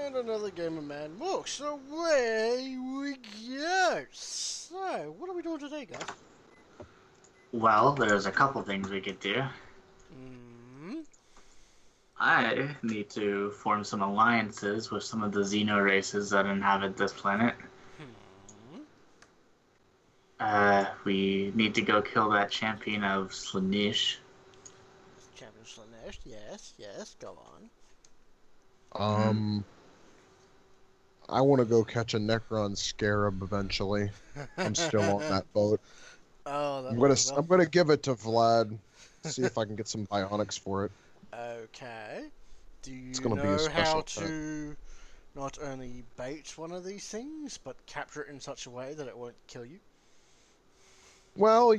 And another game of Man Morks. Away we go. So, what are we doing today, guys? Well, there's a couple things we could do. Hmm. I need to form some alliances with some of the Xeno races that inhabit this planet. Hmm. We need to go kill that champion of Slaanesh. Champion Slanesh. Yes. Go on. Um, I want to go catch a Necron Scarab eventually. I'm still on that boat. Oh, that I'm gonna rings a I'm bell. gonna give it to Vlad. See if I can get some bionics for it. Okay. Do It's you gonna be a know how special attack. to not only bait one of these things, but capture it in such a way that it won't kill you? Well,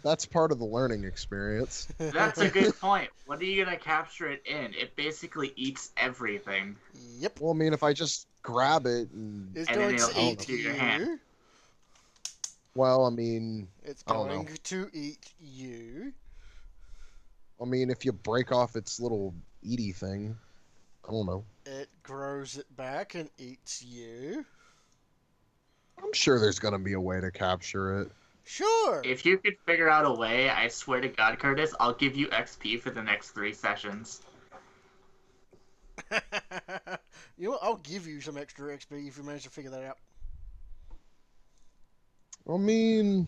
that's part of the learning experience. That's a good point. What are you gonna capture it in? It basically eats everything, Yep. Well, I mean, if I just grab it and It's and then going it'll to I don't eat know. eat through your hand. you. Well, I mean, It's I don't know. going to eat you. I mean, if you break off its little eaty thing, I don't know. It grows it back and eats you. I'm sure there's gonna be a way to capture it. Sure. If you could figure out a way, I swear to God, Curtis, I'll give you XP for the next 3 sessions. You know what? I'll give you some extra XP if you manage to figure that out. I mean,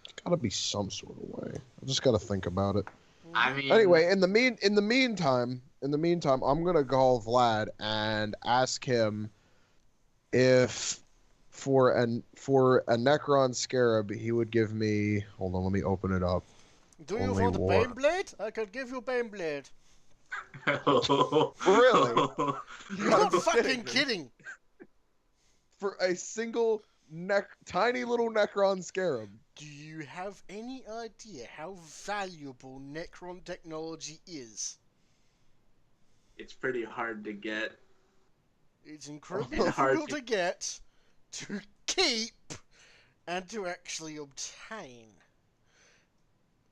there's gotta be some sort of way. I just gotta think about it. I mean, Anyway, in the meantime, I'm gonna call Vlad and ask him if for a Necron Scarab he would give me. Hold on, let me open it up. Do you Only want a war. Baneblade? I could give you a Baneblade. Really? You're gotta not be fucking me. kidding. For a single tiny little Necron Scarab. Do you have any idea how valuable Necron technology is? It's pretty hard to get. It's incredibly And hard difficult to get, to keep, and to actually obtain.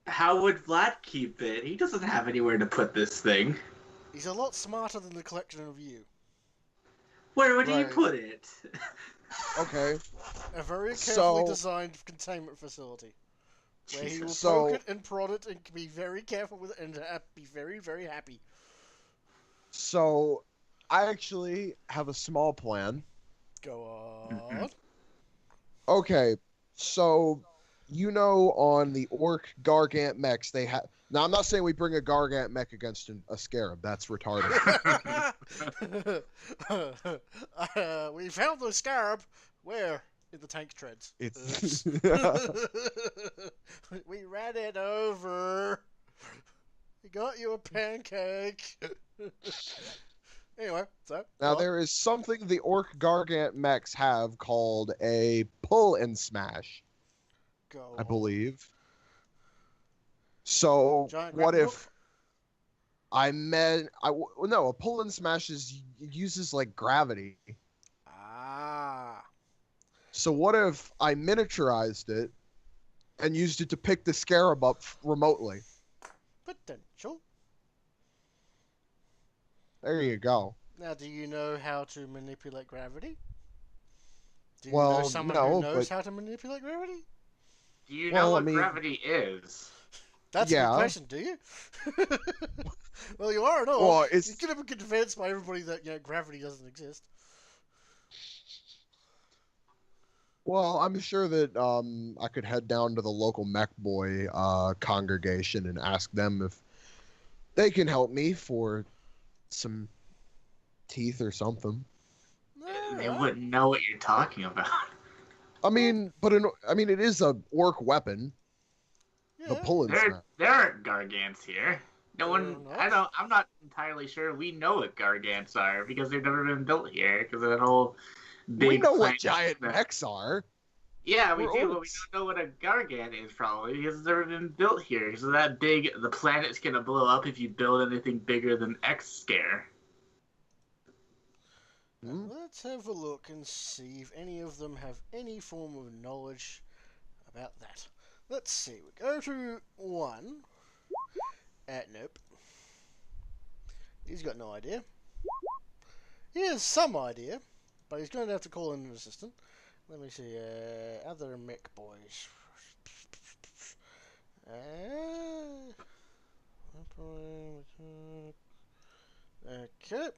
How would Vlad keep it? He doesn't have anywhere to put this thing. He's a lot smarter than the collection of you. Where would he Right. put it? Okay. A very carefully So- designed containment facility. Where he will Jesus. So- poke it and prod it and be very careful with it and be very, very happy. So, I actually have a small plan. Go on. Okay, so on the Orc Gargant mechs they have. Now I'm not saying we bring a Gargant mech against a Scarab. That's retarded. We found the scarab. Where? In the tank treads. It's We ran it over. We got you a pancake. Anyway, so now go on. there is something the Orc Gargant mechs have called a pull and smash, Go I on. believe. So Giant what grapple if I meant no, a pull and smash uses like gravity. Ah. So what if I miniaturized it and used it to pick the Scarab up remotely? Potential. There you go. Now, do you know how to manipulate gravity? Do you know Well, someone no, who knows but how to manipulate gravity? Do you Well, know I what mean- gravity is? That's a Yeah. good question, do you? Well, you are, no. Well, it's- You're going to be convinced by everybody that gravity doesn't exist. well, I'm sure that I could head down to the local Mech Boy congregation and ask them if they can help me for some teeth or something. They Alright. wouldn't know what you're talking about. I mean, it is a orc weapon. The Yeah. pull and smash. There aren't Gargants here. No one. Fair enough. I'm not entirely sure we know what Gargants are because they've never been built here. Because of that whole big. We know what planet giant that- mechs are. Yeah, we We're do, but we orcs. don't know what a Gargant is probably because it's never been built here. Because of that big, the planet's gonna blow up if you build anything bigger than X Scare. Hmm? Let's have a look and see if any of them have any form of knowledge about that. Let's see. We go to one. Nope. He's got no idea. He has some idea, but he's going to have to call in an assistant. Let me see. Other mech boys. Okay.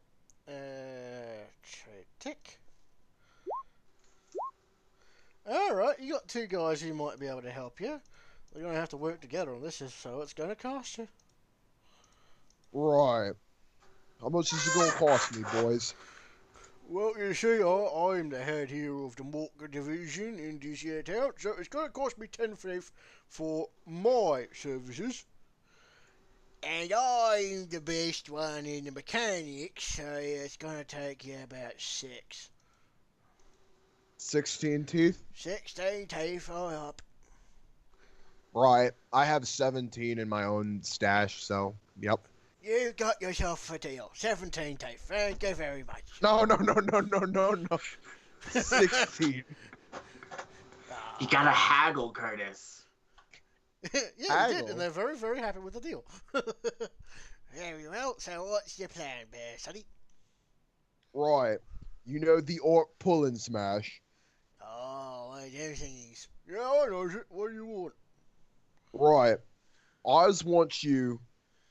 Trade tech. Alright, you got two guys who might be able to help you. We're going to have to work together on this, so it's going to cost you. Right. How much is it going to cost me, boys? Well, you see, I'm the head here of the Morks division in this here town, so it's going to cost me 10 for my services. And I'm the best one in the mechanics, so it's going to take you about 6. 16 teeth? 16 teeth, up. Right. I have 17 in my own stash, so, yep. You've got yourself a deal. 17 teeth. Thank you very much. No. 16. You gotta haggle, Curtis. Yeah, you Haggle. did, and they're very, very happy with the deal. Very well, so what's your plan, Bear Sonny? Right. You know the orc pull and smash. Oh, everything is. Yeah, I know it. What do you want? Right. I just want you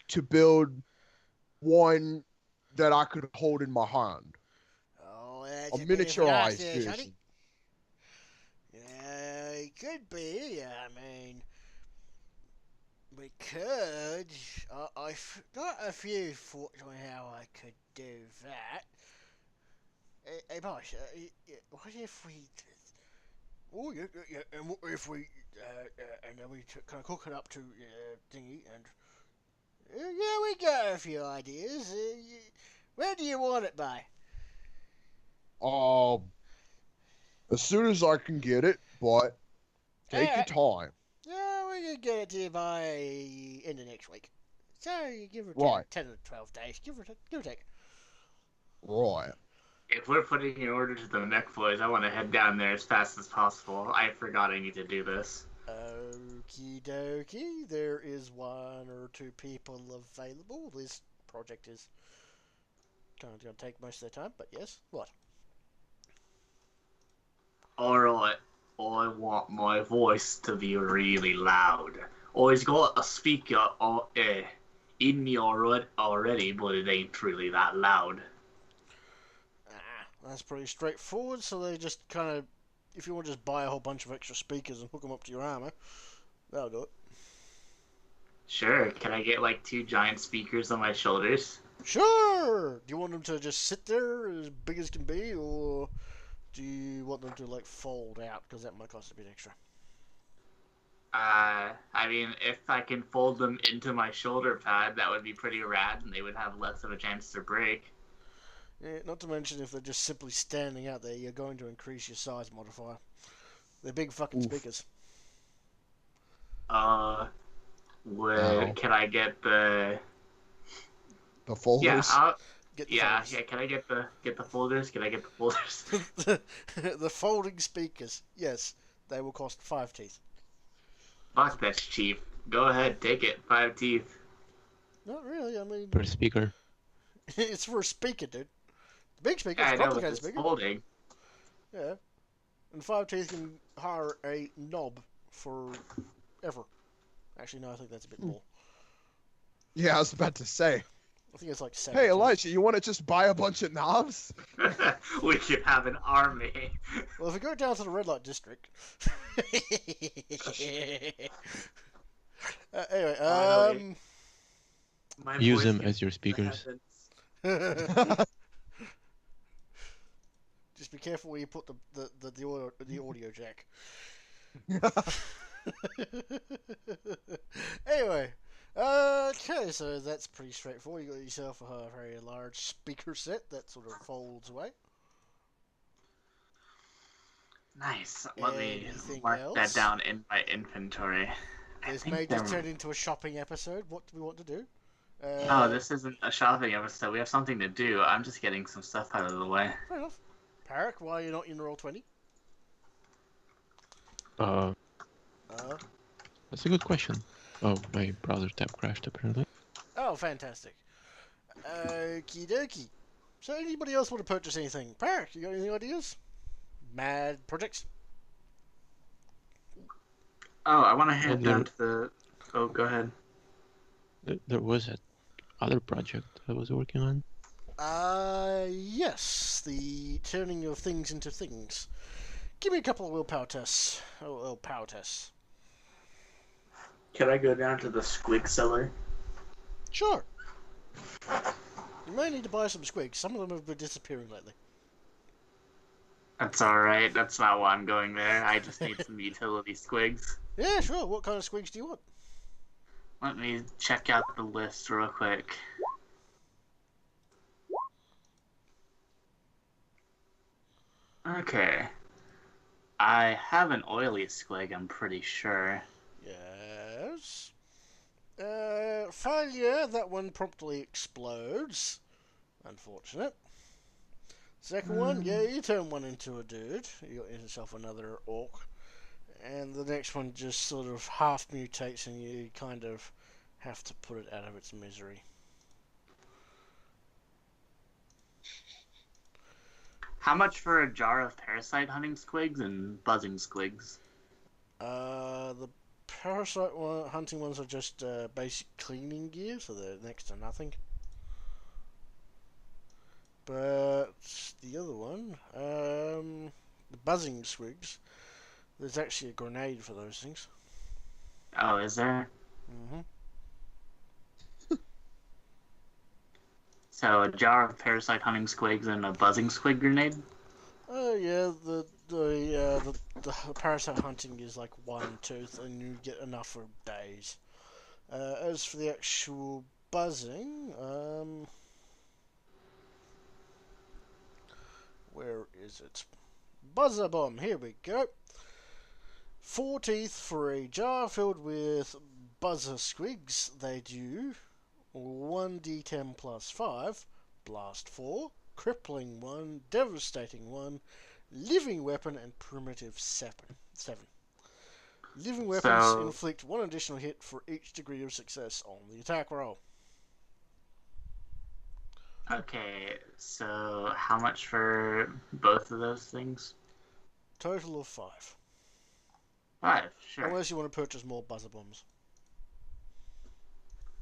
to build one that I could hold in my hand. Oh, that's A bit of an miniaturized ask there, version. Sonny. Yeah, it could be. I mean, we could. I've got a few thoughts on how I could do that. Hey, boss, what if we... Oh, yeah, and what if we... and then we kind of cook it up to thingy, and... yeah, we got a few ideas. Where do you want it by? As soon as I can get it, but take your time. Yeah, we can get it to you by end of next week. So you give it Right. 10 or 12 days. Give or take. Right. If we're putting an order to the mech boys, I want to head down there as fast as possible. I forgot I need to do this. Okie dokie. There is 1 or 2 people available. This project is kind of going to take most of the time, but yes. What? Alright, I want my voice to be really loud. I've got a speaker in me already, but it ain't really that loud. That's pretty straightforward, so they just kind of... If you want to just buy a whole bunch of extra speakers and hook them up to your armor, that'll do it. Sure, can I get like 2 giant speakers on my shoulders? Sure! Do you want them to just sit there as big as can be, or do you want them to, like, fold out? Because that might cost a bit extra. I mean, if I can fold them into my shoulder pad, that would be pretty rad, and they would have less of a chance to break. Yeah, not to mention, if they're just simply standing out there, you're going to increase your size modifier. They're big fucking speakers. Where can I get the folders? Yeah, Get the yeah. folders. Can I get the folders? Can I get the folders? The folding speakers, yes, they will cost 5 teeth. Fuck, that's cheap. Go ahead, take it. 5 teeth. Not really, I mean... Per speaker. It's for a speaker, dude. The big speaker, Yeah, it's I a know, but complicated it's speaker. folding. Yeah. And 5 teeth can hire a knob for ever. Actually, no, I think that's a bit more. Yeah, I was about to say. I think it's like 7 Hey, teeth. Elijah, you want to just buy a bunch of knobs? We should have an army. Well, if we go down to the red light district... anyway, My Use voice them gets as your speakers. just be careful where you put the audio jack. Anyway, okay, so that's pretty straightforward. You got yourself a very large speaker set that sort of folds away. Nice. Let me Anything mark else? that down in my inventory. This may just turn into a shopping episode. What do we want to do? No, this isn't a shopping episode. We have something to do. I'm just getting some stuff out of the way. Fair enough. Parrick, why are you not in Roll20? That's a good question. Oh, my browser tab crashed apparently. Oh, fantastic. Okie dokie. So anybody else want to purchase anything? Parrot, you got any ideas? Mad projects? Oh, I want to head Well, down to the. Oh, go ahead. There was that other project I was working on. Yes. The turning of things into things. Give me a couple of willpower tests. Oh, power tests. Can I go down to the squig cellar? Sure. You may need to buy some squigs. Some of them have been disappearing lately. That's alright. That's not why I'm going there. I just need some utility squigs. Yeah, sure. What kind of squigs do you want? Let me check out the list real quick. Okay. I have an oily squig, I'm pretty sure. Yes. Failure. That one promptly explodes. Unfortunate. Second one, yeah, you turn one into a dude. You got yourself another orc. And the next one just sort of half mutates and you kind of have to put it out of its misery. How much for a jar of parasite hunting squigs and buzzing squigs? The parasite hunting ones are just basic cleaning gear, so they're next to nothing. But the other one, the buzzing squigs, there's actually a grenade for those things. Oh, is there? Mm-hmm. So a jar of parasite hunting squigs and a buzzing squig grenade? Oh yeah, the parasite hunting is like one tooth, and you get enough for days. As for the actual buzzing, where is it? Buzzer bomb. Here we go. 4 teeth for a jar filled with buzzer squigs. They do 1d10 plus 5, blast 4, crippling 1, devastating 1, living weapon, and primitive 7. Living weapons inflict 1 additional hit for each degree of success on the attack roll. Okay, so how much for both of those things? Total of 5. 5, sure. Unless you want to purchase more buzzer bombs.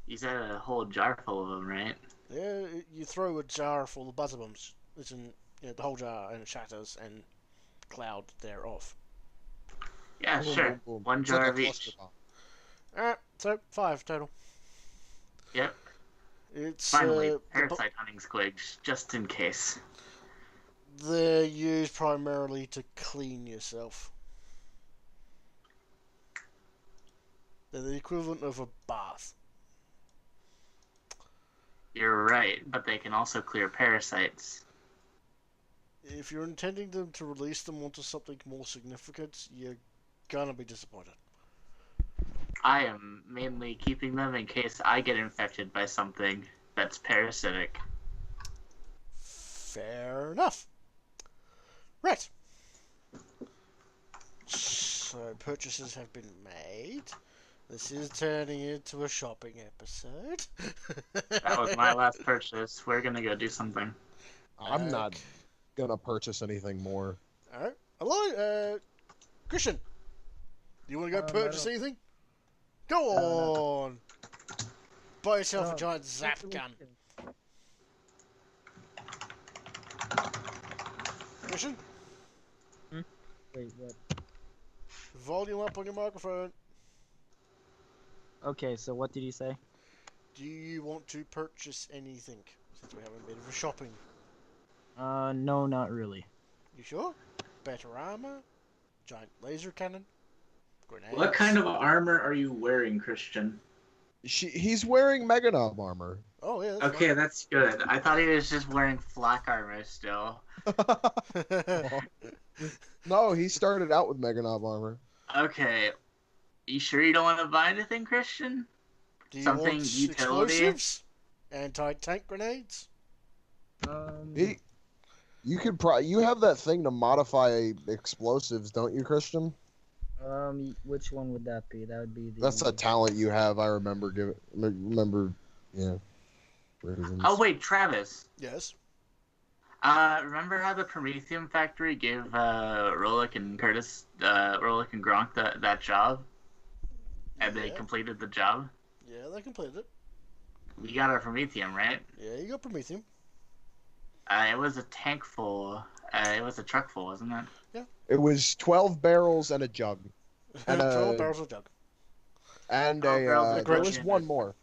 You said a whole jar full of them, right? Yeah, you throw a jar full of buzzer bombs. It's in the whole jar, and it shatters, and cloud thereof. Yeah, Boom, sure. boom, boom. One It's jar like a of each. cluster bomb. Alright, so 5 total. Yep. It's Finally, parasite hunting squigs, just in case. they're used primarily to clean yourself. They're the equivalent of a bath. You're right, but they can also clear parasites. If you're intending them to release them onto something more significant, you're gonna be disappointed. I am mainly keeping them in case I get infected by something that's parasitic. Fair enough. Right. So purchases have been made. This is turning into a shopping episode. That was my last purchase. We're gonna go do something. I'm not gonna purchase anything more. Alright. Hello, Christian. Do you want to go purchase anything? Go on. Buy yourself a giant zap gun. Christian? Wait, what? Volume up on your microphone. Okay, so what did you say? Do you want to purchase anything? Since we have a bit of a shopping. No, not really. You sure? Better armor? Giant laser cannon? Grenades? What kind of armor are you wearing, Christian? He's wearing Meganov armor. Oh, yeah, that's Okay, that's good. I thought he was just wearing flak armor still. fine. No, he started out with Meganov armor. Okay. You sure you don't want to buy anything, Christian? Do you Something want utility? explosives? Anti-tank grenades? You could you have that thing to modify explosives, don't you, Christian? Which one would that be? That would be the. That's a talent you have. I remember. Yeah. Reasons. Oh, wait, Travis. Yes. Remember how the Prometheum factory gave Rolik and Curtis, Rolik and Gronk that job, and they Yeah. completed the job? Yeah, they completed it. We got our Prometheum, right? Yeah, you got Prometheum. It was a tank full. It was a truck full, wasn't it? It was 12 barrels and a jug. And 12 barrels of jug. And 12 barrels and a there was Gretchen. one more.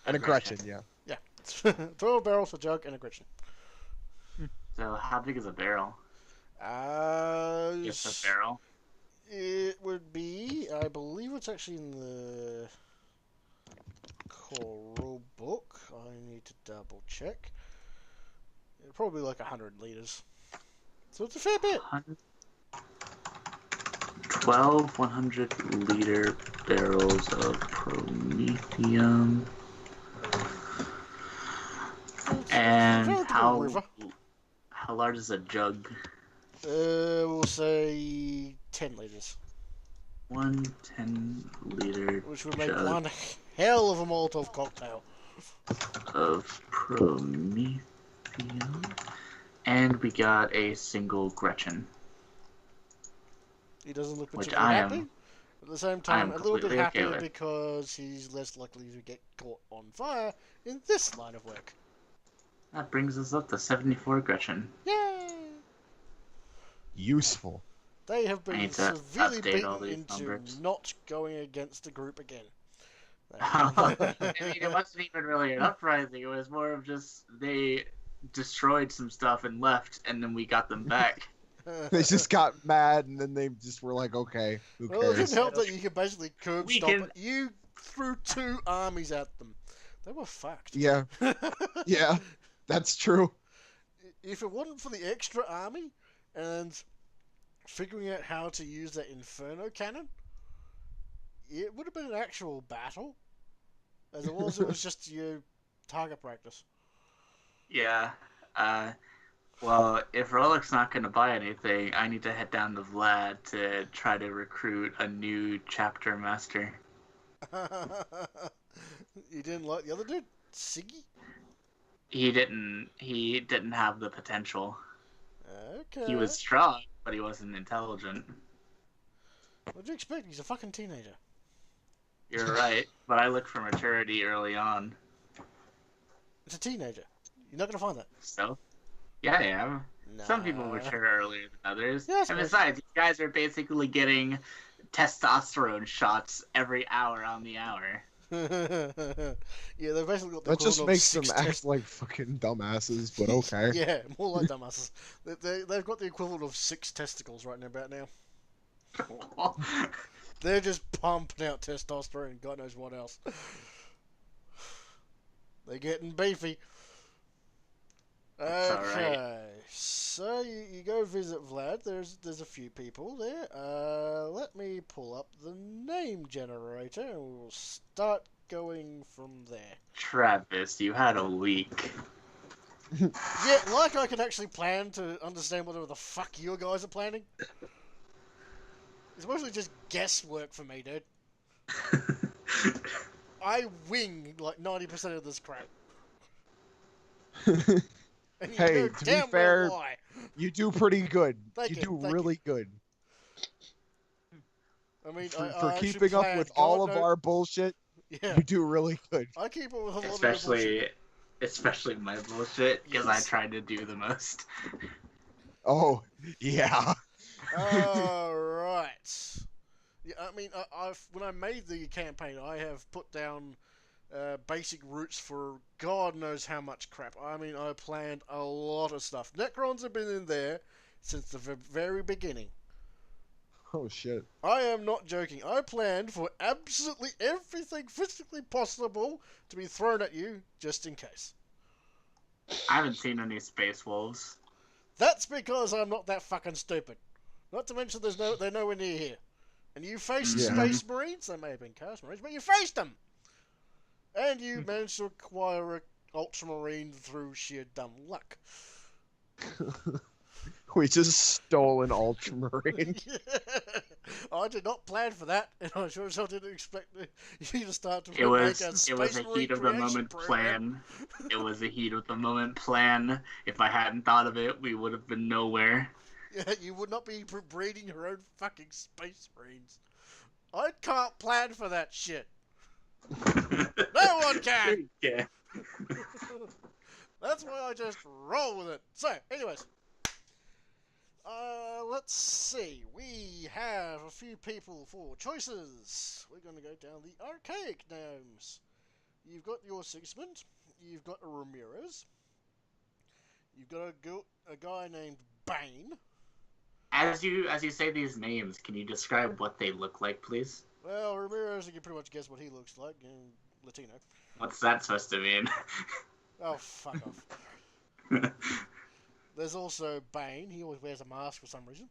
And a Gretchen. Gretchen, yeah. Yeah. 12 barrels of jug and a Gretchen. So how big is a barrel? Just a barrel. It would be, I believe it's actually in the core book. I need to double check. Probably like 100 liters. So it's a fair bit. 12 100-liter barrels of Prometheum. And Relatively how river. large is a jug? We'll say 10 liters. 1 10-liter Which would make jug one hell of a Molotov cocktail. of Prometheum. And we got a single Gretchen. He doesn't look Which particularly I happy. am- At the same I time, am a little bit completely okay happier with. because he's less likely to get caught on fire in this line of work. That brings us up to 74 Gretchen. Yay! Useful. They have I been need to severely update all beaten these into numbers. not going against the group again. I mean, it wasn't even really an uprising. It was more of just they destroyed some stuff and left, and then we got them back. They just got mad and then they just were like, okay, who Well, it cares? didn't help that you could basically curb We stop can- it. You threw 2 armies at them. They were fucked. Yeah, yeah, that's true. If it wasn't for the extra army and figuring out how to use that Inferno cannon, it would have been an actual battle. As it was just your target practice. Yeah. Well, if Rolik's not going to buy anything, I need to head down to Vlad to try to recruit a new chapter master. You didn't like the other dude? Siggy? He didn't have the potential. Okay. He was strong, but he wasn't intelligent. What'd you expect? He's a fucking teenager. You're right, but I looked for maturity early on. It's a teenager. You're not gonna find that. So, yeah, I am. Some people Nah. mature earlier than others. Yeah, I And suppose. besides, these guys are basically getting testosterone shots every hour on the hour. Yeah, they've basically got the That just equivalent of makes them 6 act like fucking dumbasses, but okay. Yeah, more like dumbasses. They've got the equivalent of 6 testicles right now, about now. They're just pumping out testosterone and God knows what else. They're getting beefy. That's Okay, alright. so you go visit Vlad. There's a few people there. Let me pull up the name generator and we'll start going from there. Travis, you had a week. Yeah, like I can actually plan to understand whatever the fuck you guys are planning. It's mostly just guesswork for me, dude. I wing like 90% of this crap. And you Hey, know to be damn fair, well why. You do pretty good. Thank you you, do thank really good. I mean, For I should keeping up plan, with God all of knows- our bullshit, Yeah, you do really good. I keep up with a lot of bullshit. Especially my bullshit, because I Yes. tried to do the most. Oh, yeah. Alright. Yeah, I mean, when I made the campaign, I have put down basic routes for God knows how much crap. I mean, I planned a lot of stuff. Necrons have been in there since the very beginning. Oh, shit. I am not joking. I planned for absolutely everything physically possible to be thrown at you, just in case. I haven't seen any Space Wolves. That's because I'm not that fucking stupid. Not to mention they're nowhere near here. And you faced Yeah. Space Marines, they may have been Chaos Marines, but you faced them! And you managed to acquire an Ultramarine through sheer dumb luck. We just stole an Ultramarine. I did not plan for that, and I sure as hell didn't expect you to start to It make was a it was space a marine heat of the creation moment program. plan. It was a heat of the moment plan. If I hadn't thought of it, we would have been nowhere. Yeah, you would not be breeding your own fucking space marines. I can't plan for that shit. No one can. Yeah. That's why I just roll with it. So, anyways. Let's see. We have a few people for choices. We're going to go down the archaic names. You've got your Sigismund. You've got a Ramirez. You've got a guy named Bane. As you say these names, can you describe what they look like, please? Well, Ramirez, you can pretty much guess what he looks like. Latino. What's that supposed to mean? Oh, fuck off. There's also Bane. He always wears a mask for some reason.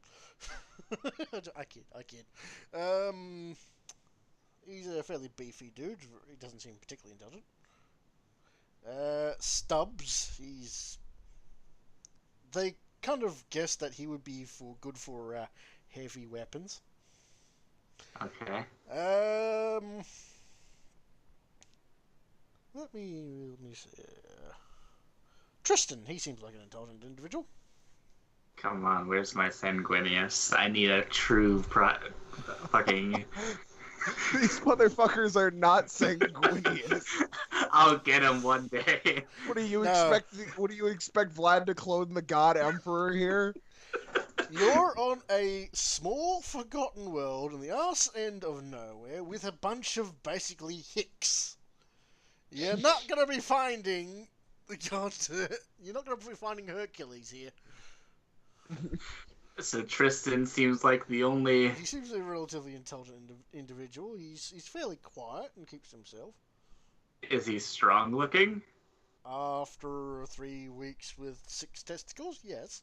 I kid. He's a fairly beefy dude. He doesn't seem particularly intelligent. Stubbs. They kind of guessed that he would be good for heavy weapons. Okay. Let me see. Tristan, he seems like an intelligent individual. Come on, where's my Sanguinius? I need a true fucking... These motherfuckers are not sanguineous. I'll get him one day. What do you No. expect? What do you expect Vlad to clone the God Emperor here? You're on a small, forgotten world in the arse end of nowhere with a bunch of basically hicks. You're not going to be finding the god. You're not going to be finding Hercules here. So Tristan seems like the only... He seems a relatively intelligent individual. He's fairly quiet and keeps to himself. Is he strong looking? After 3 weeks with 6 testicles, yes.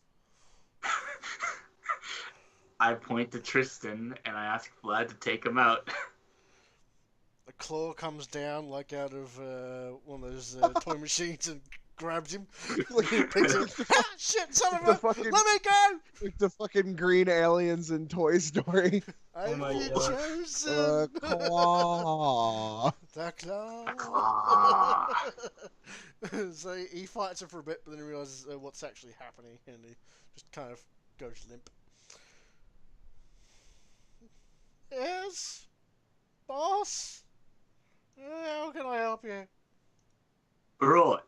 I point to Tristan and I ask Vlad to take him out. A claw comes down like out of one of those toy machines and grabs him. Picks him. Ah, shit, son of a... fucking- Let me go! Like the fucking green aliens in Toy Story. I've my been God. chosen! Claw. The claw. Claw. So he fights him for a bit, but then he realizes what's actually happening, and he just kind of goes limp. Yes? Boss? How can I help you? Right.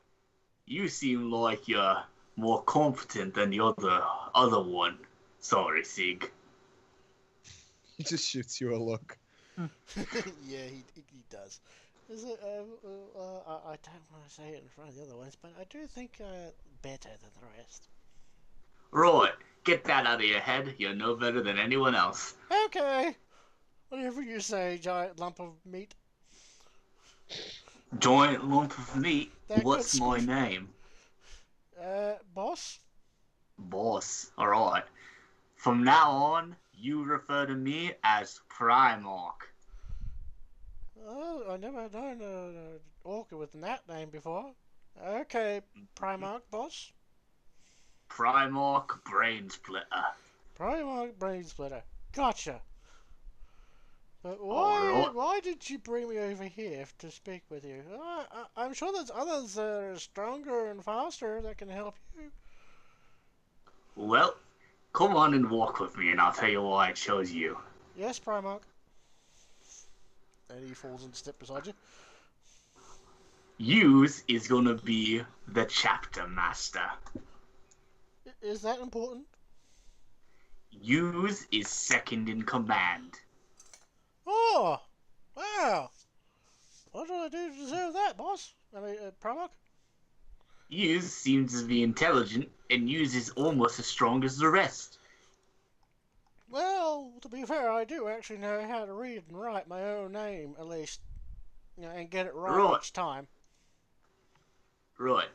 You seem like you're more competent than the other one. Sorry, Sig. He just shoots you a look. Yeah, he does. Is it, I don't want to say it in front of the other ones, but I do think better than the rest. Right. Get that out of your head. You're no better than anyone else. Okay. Whatever you say, giant lump of meat. Giant lump of meat. That What's good my squish- name? Boss? Boss. Alright. From now on, you refer to me as Primarch. Oh, I never known an orc with that name before. Okay, Primarch boss. Primarch Brainsplitter. Primarch brain splitter. Gotcha. But Alright. why did you bring me over here to speak with you? I'm sure there's others that are stronger and faster that can help you. Well, come on and walk with me and I'll tell you why I chose you. Yes, Primarch. And he falls into step beside you. Yous is gonna be the chapter master. Is that important? Yous is second in command. Oh, wow. What do I do to deserve that, boss? I mean, Primarch? Yous seems to be intelligent and Yous is almost as strong as the rest. Well, to be fair, I do actually know how to read and write my own name, at least, and get it right each time. Right.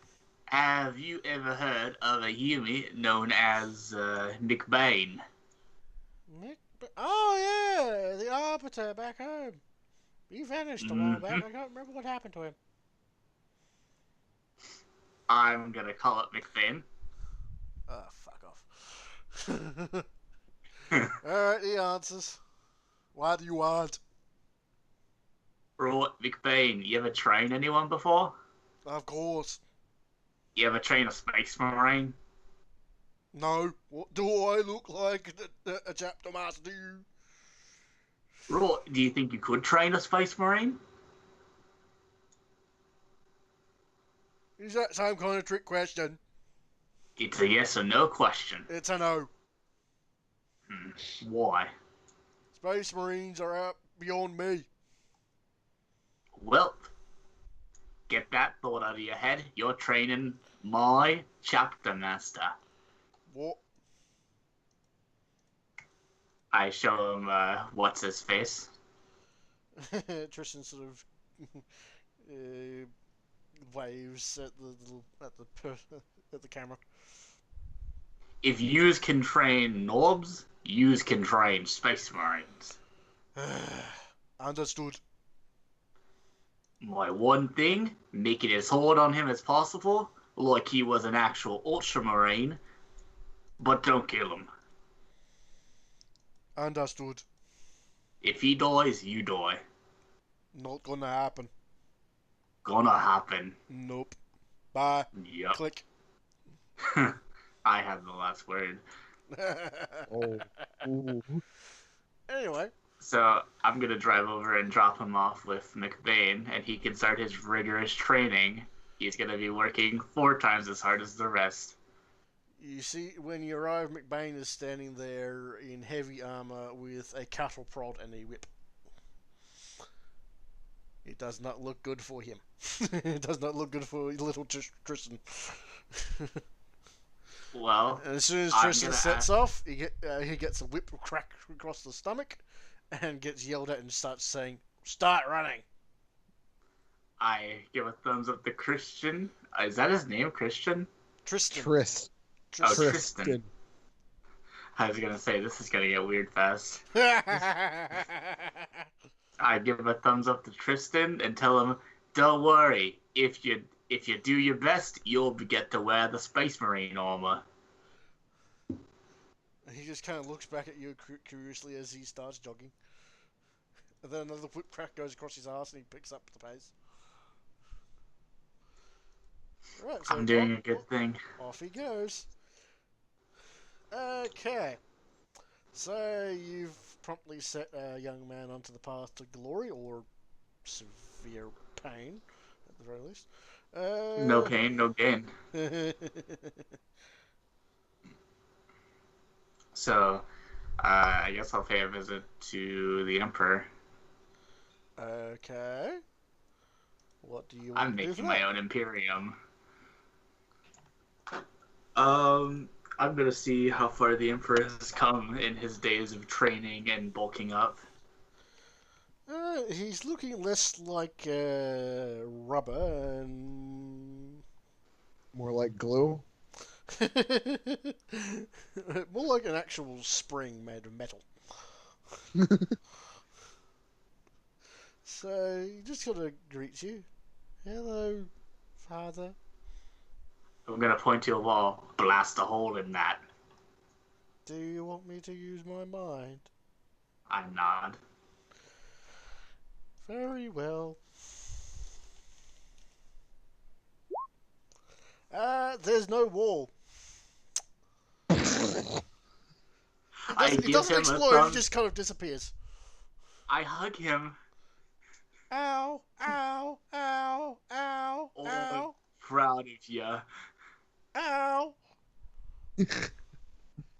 Have you ever heard of a Yumi known as McBain? Oh, yeah, the arbiter back home. He vanished a while back. I can't remember what happened to him. I'm gonna call it McBain. Oh, fuck off. Alright, he answers. What do you want? Right, McBain, you ever trained anyone before? Of course. You ever train a space marine? No. What do I look like? A chapter master do? Right, do you think you could train a space marine? Is that some kind of trick question? It's a yes or no question. It's a no. Why? Space Marines are out beyond me. Well, get that thought out of your head. You're training my chapter master. What? I show him what's his face. Tristan sort of waves at at the camera. If yous can train knobs, yous can train space marines. Understood. My one thing, make it as hard on him as possible, like he was an actual ultramarine, but don't kill him. Understood. If he dies, you die. Not gonna happen. Gonna happen. Nope. Bye. Yup. Click. I have the last word. Oh. Ooh. Anyway. So I'm gonna drive over and drop him off with McBain, and he can start his rigorous training. He's gonna be working 4 times as hard as the rest. You see, when you arrive, McBain is standing there in heavy armor with a cattle prod and a whip. It does not look good for him. It does not look good for little Tristan. Well, And as soon as I'm Tristan gonna sets off, he gets a whip crack across the stomach and gets yelled at and starts saying, "Start running!" I give a thumbs up to Christian. Is that his name, Christian? Tristan. Oh, Tristan. Tristan. I was gonna say, this is gonna get weird fast. I give a thumbs up to Tristan and tell him, don't worry, if you do your best, you'll get to wear the Space Marine armor. He just kind of looks back at you curiously as he starts jogging. And then another whip crack goes across his ass and he picks up the pace. Right, so I'm doing a good thing. off he goes. Okay. So you've promptly set a young man onto the path to glory, or severe pain, at the very least. No pain, no gain. So, I guess I'll pay a visit to the Emperor. Okay. What do you want I'm to do making for my that? own Imperium. I'm gonna see how far the Emperor has come in his days of training and bulking up. He's looking less like rubber and More like glue. more like an actual spring made of metal. So he just sort of greets you. Hello, father. I'm gonna point to a wall, blast a hole in that. Do you want me to use my mind? I nod. Very well. There's no wall. It doesn't explode, it just kind of disappears. I hug him. Ow, ow, ow, ow, Oh, ow, proud of you. ow.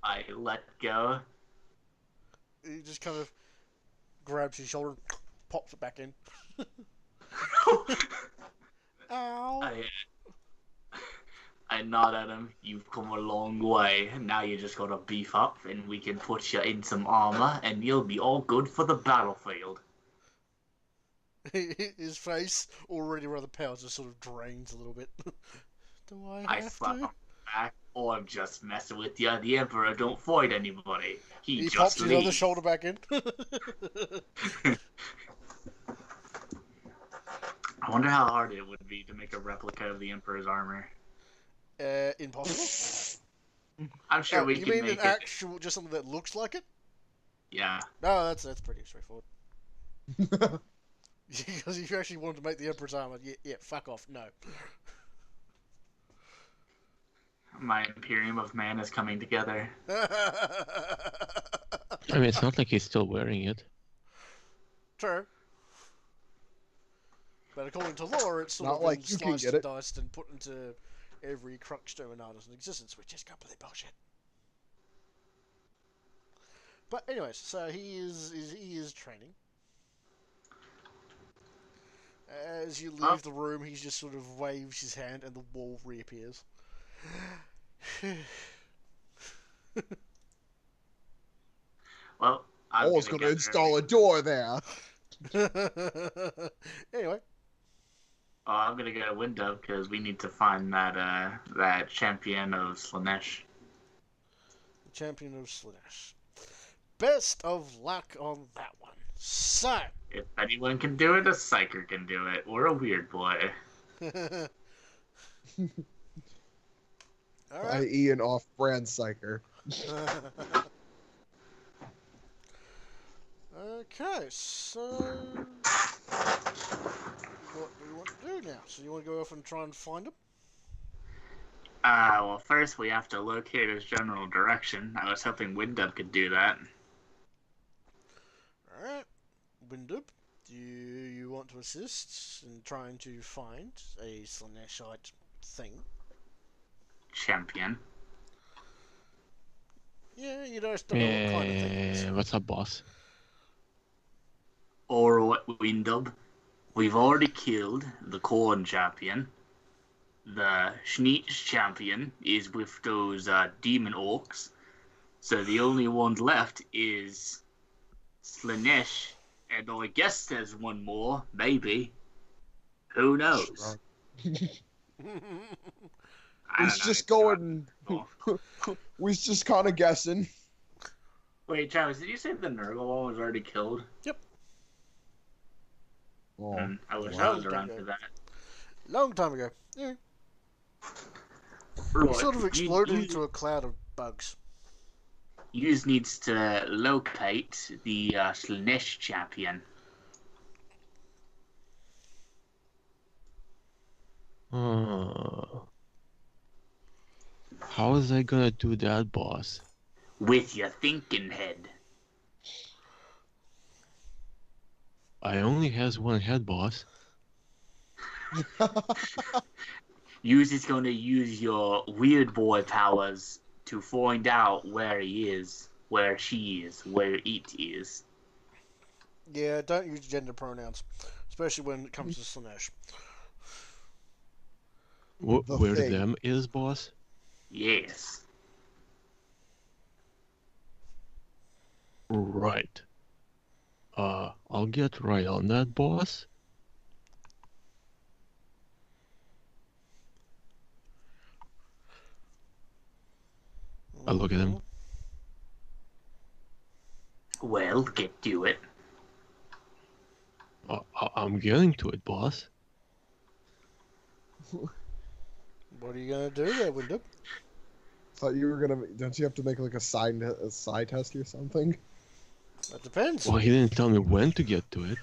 I let go. He just kind of grabs his shoulder and pops it back in. Ow. I nod at him. You've come a long way. Now you just gotta beef up, and we can put you in some armor, and you'll be all good for the battlefield. His face, already rather pale, just sort of drains a little bit. Do I have slap to? him back. Oh, I'm just messing with you. The Emperor don't fight anybody. He pops just his other leaves. shoulder back in. I wonder how hard it would be to make a replica of the Emperor's armor. Impossible. I'm sure we you can mean make an it. actual, just something that looks like it? Yeah. No, that's pretty straightforward. Because if you actually wanted to make the Emperor's armor, yeah, fuck off. No. My Imperium of Man is coming together. I mean, it's not like he's still wearing it. True. But according to lore, it's sort Not of like been you can sliced get and it. diced and put into every crux terminatus in existence, which is complete bullshit. But anyways, so he is training. As you leave the room, he just sort of waves his hand and the wall reappears. Well, I'm Paul's gonna gonna get install a door there. Anyway. I'm gonna get a window because we need to find that champion of Slanesh. The champion of Slanesh. Best of luck on that one. So. If anyone can do it, a psyker can do it. We're a weird boy. All right. I.e. an off-brand psyker. Okay, so what do we want to do now? So you want to go off and try and find him? Well, first we have to locate his general direction. I was hoping Windub could do that. Alright. Windub, do you want to assist in trying to find a Slaneshite thing? Champion. Yeah, you don't know what kind of thing it is. What's up, boss? Or what, Windub? We've already killed the Corn champion. The Schneech champion is with those demon orcs. So the only one left is Slanesh. And I guess there's one more, maybe. Who knows? I We're don't know just anything going. about- We're just kind of guessing. Wait, Travis, did you say the Nurgle one was already killed? Oh, I wish wow. I was around for that. Long time ago. Yeah. Right, It sort of exploded you- into a cloud of bugs. Yous needs to locate the Slanesh champion. How is I gonna do that, boss? With your thinking head. I only has one head, boss. Yous is gonna use your weird boy powers to find out where he is, where she is, where it is. Yeah, don't use gender pronouns, especially when it comes to Slanesh. The Where thing. them is, boss? Yes. Right. I'll get right on that, boss. I look at him. Well, get to it. I'm getting to it, boss. What are you gonna do there, Windub? Thought you were gonna. Don't you have to make like a side test or something? That depends. Well, he didn't tell me when to get to it.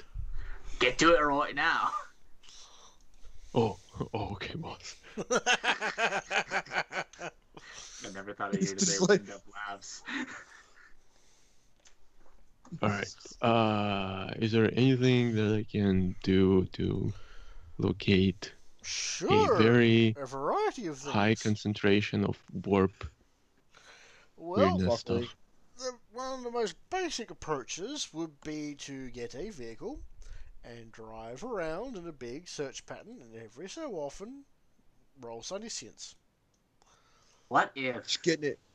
Get to it right now. Oh, okay, boss. I never thought of It's you to say just like- wind up labs. All right. Is there anything that I can do to locate Sure. a very A variety of things. high concentration of warp Well, weirdness Fuckery. stuff? one of the most basic approaches would be to get a vehicle and drive around in a big search pattern, and every so often roll omniscience. What if?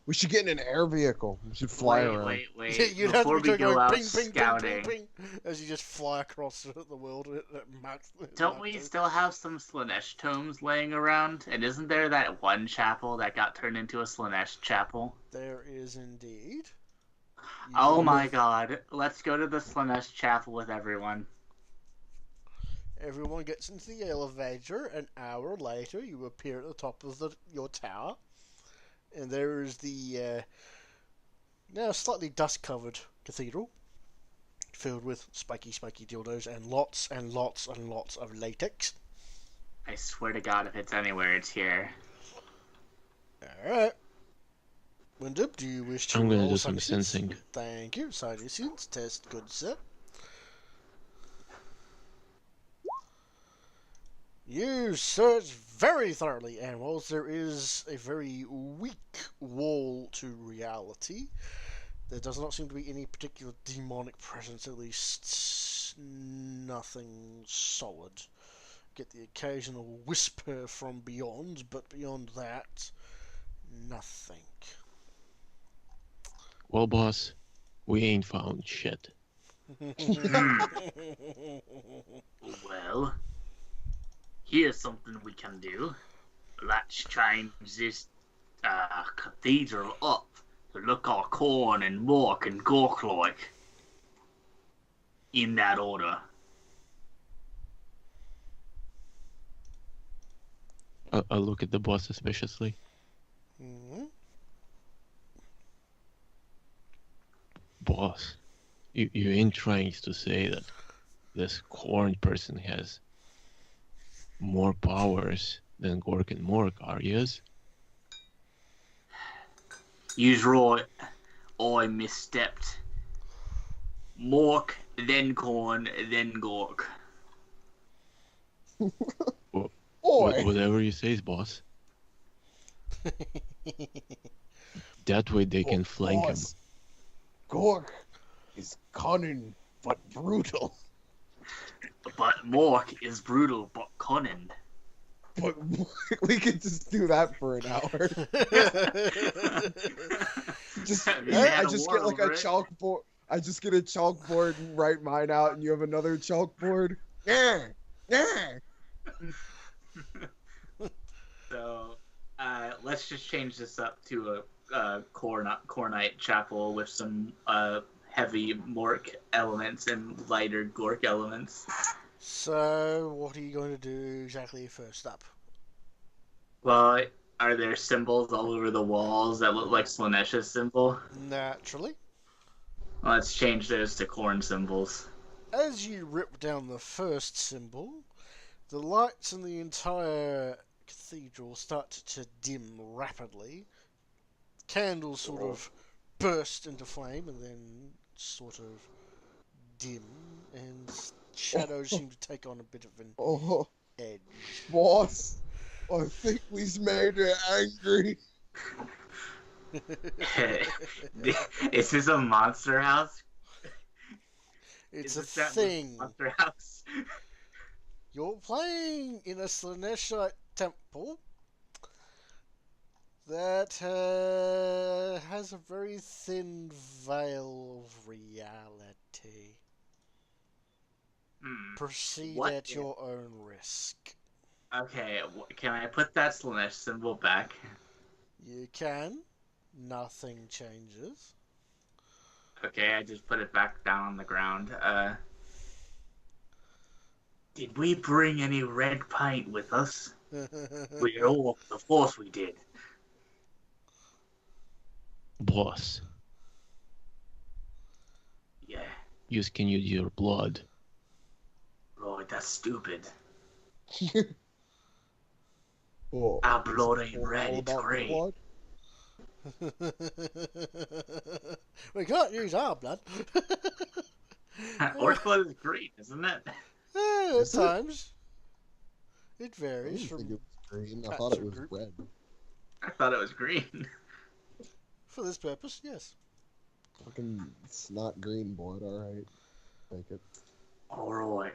We should get in an air vehicle. We should fly around. Wait. You'd have Before to be we go going out ping, ping, scouting, ping, ping, ping, as you just fly across the world at Mach. don't Mach we 2. still have some Slanesh tomes laying around? And isn't there that one chapel that got turned into a Slanesh chapel? There is indeed. You Oh can my move- god. Let's go to the Slanesh chapel with everyone. Everyone gets into the elevator. An hour later, you appear at the top of your tower, and there is the now slightly dust-covered cathedral filled with spiky dildos and lots and lots and lots of latex. I swear to God, if it's anywhere, it's here. Alright. Windub, do you wish to I'm gonna roll do some science? sensing. Thank you. Science test, good sir. You search very thoroughly, and whilst there is a very weak wall to reality, there does not seem to be any particular demonic presence, at least nothing solid. Get the occasional whisper from beyond, but beyond that, nothing. Well, boss, we ain't found shit. Well, here's something we can do. Let's change this cathedral up to look all corn and mork and gork like. In that order. I'll look at the boss suspiciously. Mhm. Boss, you ain't trying to say that this corn person has more powers than Gork and Mork, are yous? You's right. I misstepped. Mork, then corn, then gork. Boy, Whatever you say, boss. That way they can flank him. boss, Gork is cunning but brutal. But Mork is brutal but cunning. But we could just do that for an hour. Just, We had I a just war get like a over it. chalkboard. I just get a chalkboard and write mine out, and you have another chalkboard. Yeah, yeah. So, let's just change this up to a Cornite chapel with some heavy Mork elements and lighter Gork elements. So, what are you going to do exactly first up? Well, are there symbols all over the walls that look like Slaanesha's symbol? Naturally. Let's change those to corn symbols. As you rip down the first symbol, the lights in the entire cathedral start to dim rapidly. Candles sort of burst into flame and then sort of dim, and shadows seem to take on a bit of an Oh, edge. boss, I think we've made her angry. Is this a monster house? It's Is a this that thing. monster house? You're playing in a Slaaneshite temple that has a very thin veil of reality. Proceed What at is- your own risk. Okay, can I put that Slaanesh symbol back? You can. Nothing changes. Okay, I just put it back down on the ground. Did we bring any red paint with us? We all, of course we did. Boss, Yeah, use can use your blood. right, that's stupid. Oh, Our blood is it ain't red, all it's about green. blood? We can't use our blood. Orc blood is green, isn't it? At Is it? times. It I varies didn't from think it was green. I patch thought it of was group. red. I thought it was green. For this purpose, yes. Fucking, it's not green blood. All right, take it. Alright.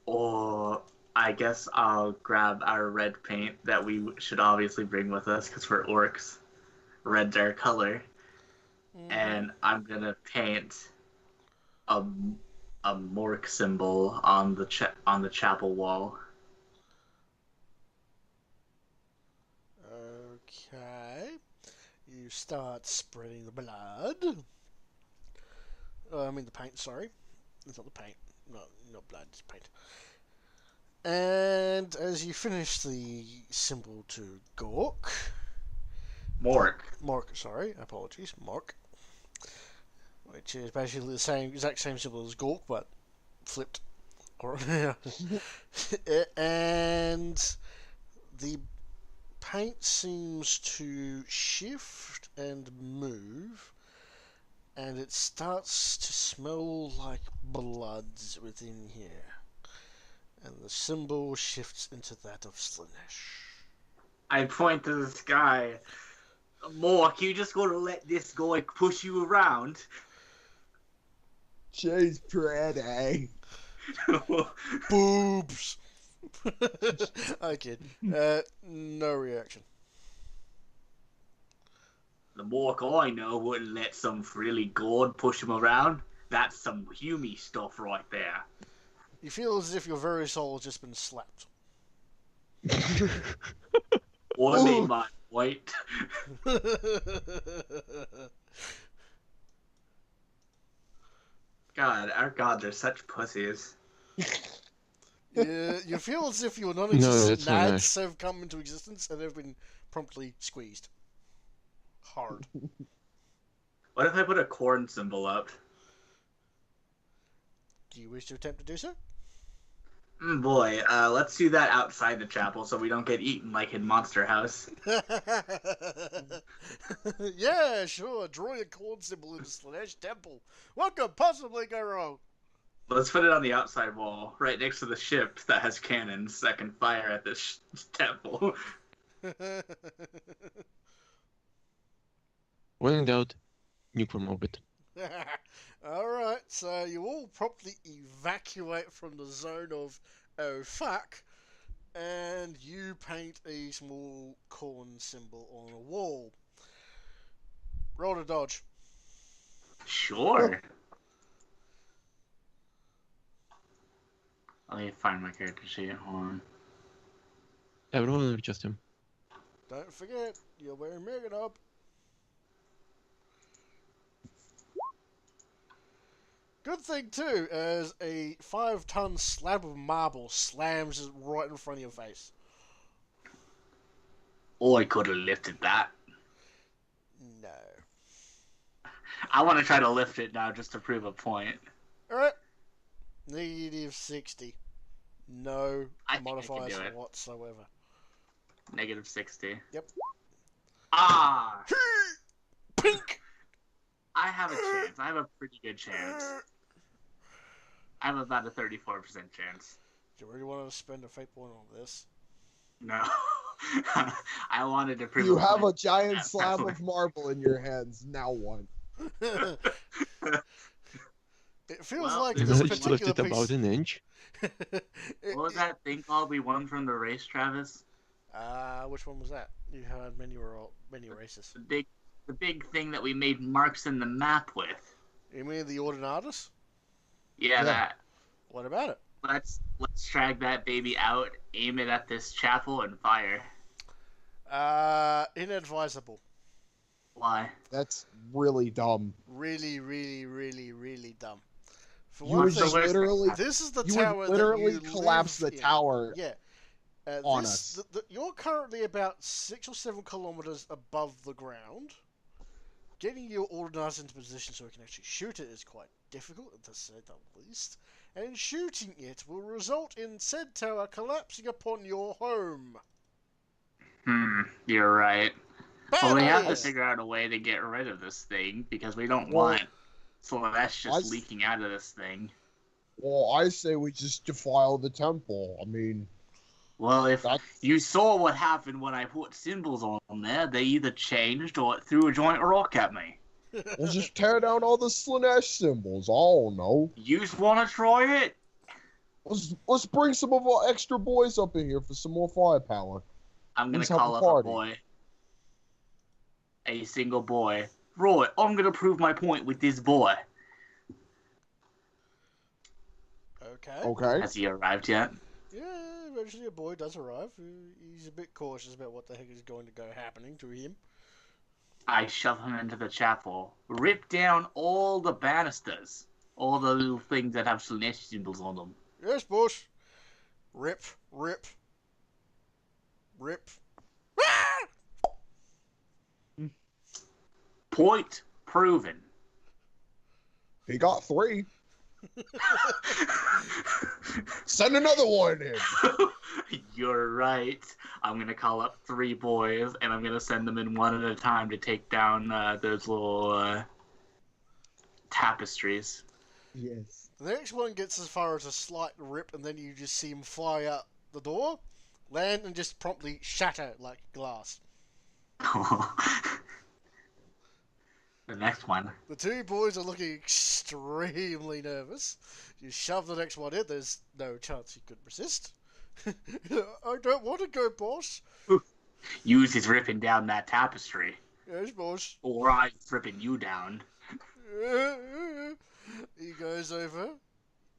Or I guess I'll grab our red paint that we should obviously bring with us because we're orcs. Red's our color. And I'm gonna paint a Mork symbol on the chapel wall. Okay. You start spreading the blood. I mean the paint, sorry. It's not the paint. No, not blood, it's paint. And as you finish the symbol to Gork, Mork. Mork, sorry, apologies, Mork. which is basically the exact same symbol as Gork, but flipped. And the paint seems to shift and move, and it starts to smell like bloods within here. And the symbol shifts into that of Slanesh. I point to the sky. Mork, you just gonna let this guy push you around? She's pretty. Boobs! I kid. No reaction. The Mork I know wouldn't let some frilly god push him around. That's some humey stuff right there. You feel as if your very soul has just been slapped. I made my point. God, our gods are such pussies. You feel as if your No, non-existent that's not nads have come into existence and have been promptly squeezed. Hard. What if I put a corn symbol up? Do you wish to attempt to do so? Boy, let's do that outside the chapel so we don't get eaten like in Monster House. Yeah, sure. Draw your corn symbol in the Slanesh temple. What could possibly go wrong? Let's put it on the outside wall, right next to the ship that has cannons that can fire at this temple. When in doubt, nuke from orbit. Alright, so you all promptly evacuate from the zone of oh fuck, and you paint a small corn symbol on a wall. Roll to dodge. Sure. Let me find my character sheet. Hold on. Everyone just him. Don't forget, you're wearing Megadub. Good thing too, as a 5-ton slab of marble slams right in front of your face. Oh, I could have lifted that. No. I want to try to lift it now just to prove a point. Alright. Negative 60. No I think I can modifiers do it. whatsoever. Negative 60. Yep. Ah! Pink! I have a chance. I have a pretty good chance. I have about a 34% chance. Do you really want to spend a fate point on this? No. I wanted to prove You have a point. giant Yeah, slab probably. of marble in your hands. Now what? It feels Well, like you this Managed to lift particular it about piece... an inch. What was that thing called we won from the race, Travis? Which one was that? You had many races. The big thing that we made marks in the map with. You mean the Ordinatus? Yeah, Yeah. that. What about it? Let's drag that baby out, aim it at this chapel, and fire. Inadvisable. Why? That's really dumb. Really, really, really, really dumb. For You one would thing, just literally, this is the you tower would literally that you collapse the live in. tower Yeah. on this, us. You're currently about 6 or 7 kilometers above the ground. Getting your Ordinance into position so we can actually shoot it is quite difficult, to say the least. And shooting it will result in said tower collapsing upon your home. You're right. Bad Well, we have to idea. figure out a way to get rid of this thing, because we don't Well, want Celeste just I- leaking out of this thing. Well, I say we just defile the temple. I mean, Well, if that's you saw what happened when I put symbols on there, they either changed or it threw a giant rock at me. we'll just tear down all the Slanesh symbols. I don't know. You just want to try it? Let's bring some of our extra boys up in here for some more firepower. I'm gonna Let's have a call up a party. boy. A single boy. Roy, I'm gonna prove my point with this boy. Okay. Okay. Has he arrived yet? Yeah, eventually a boy does arrive. He's a bit cautious about what the heck is going to go happening to him. I shove him into the chapel. Rip down all the banisters. All the little things that have Slanesh symbols on them. Yes, boss. Rip, rip, rip. Ah! Point proven. He got 3. Send another one in. You're right. I'm gonna call up 3 boys, and I'm gonna send them in one at a time to take down those little tapestries. Yes. The next one gets as far as a slight rip, and then you just see him fly out the door, land, and just promptly shatter like glass. The next one. The 2 boys are looking extremely nervous. You shove the next one in, there's no chance he could resist. I don't want to go, boss. Use is ripping down that tapestry. Yes, boss. Or I'm ripping you down. He goes over.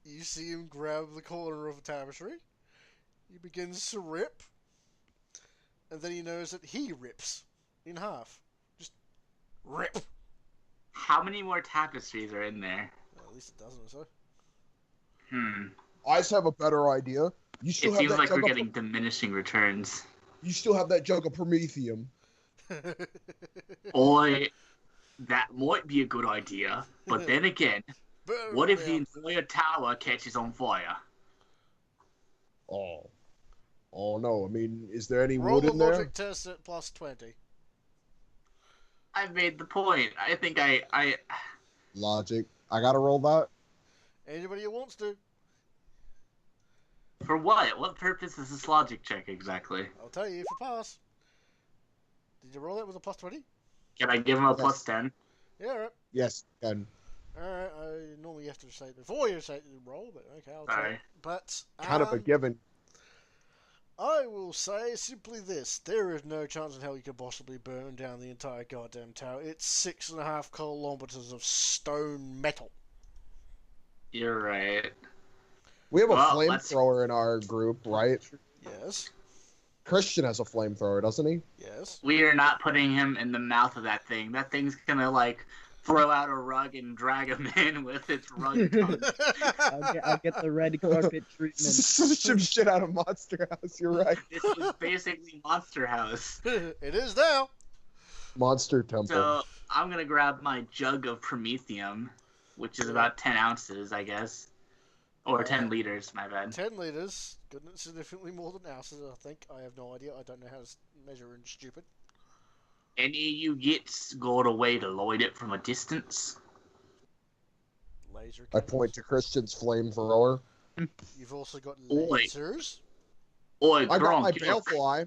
You see him grab the corner of the tapestry. He begins to rip. And then he knows that he rips in half. Just rip. How many more tapestries are in there? Well, at least a dozen or so. I just have a better idea. You still It have seems that like we're jug of, getting diminishing returns. You still have that jug of Promethium. Oi, that might be a good idea, but then again, what if the entire tower catches on fire? Oh. Oh no, I mean, is there any Roll wood the in there? logic test at plus 20. I made the point. I think I Logic. I gotta roll that? Anybody who wants to. For what? What purpose is this logic check exactly? I'll tell you if you pass. Did you roll it with a plus 20? Can I give him a Yes. plus 10? Yeah, alright. Yes, and Alright, I normally have to say it before you say roll, but okay, I'll tell Sorry. you. But, kind of a given. I will say simply this. There is no chance in hell you could possibly burn down the entire goddamn tower. It's 6.5 kilometers of stone metal. You're right. We have a Well, let's- flamethrower in our group, right? Yes, Christian has a flamethrower, doesn't he? yes. We are not putting him in the mouth of that thing. That thing's gonna, like, throw out a rug and drag him in with its rug tongue. I'll get the red carpet treatment. Some shit out of Monster House, you're right. This is basically Monster House. It is now. Monster Temple. So, I'm gonna grab my jug of Promethium, which is about 10 ounces, I guess. Or 10 liters, my bad. 10 litres. Goodness, significantly more than ounces, I think. I have no idea. I don't know how to measure in stupid. Any of you gets got a way to light it from a distance? Laser I point to Christian's flamethrower. You've also got Oi. lasers. Oi, I got Gronk, my you're a- baleful eye.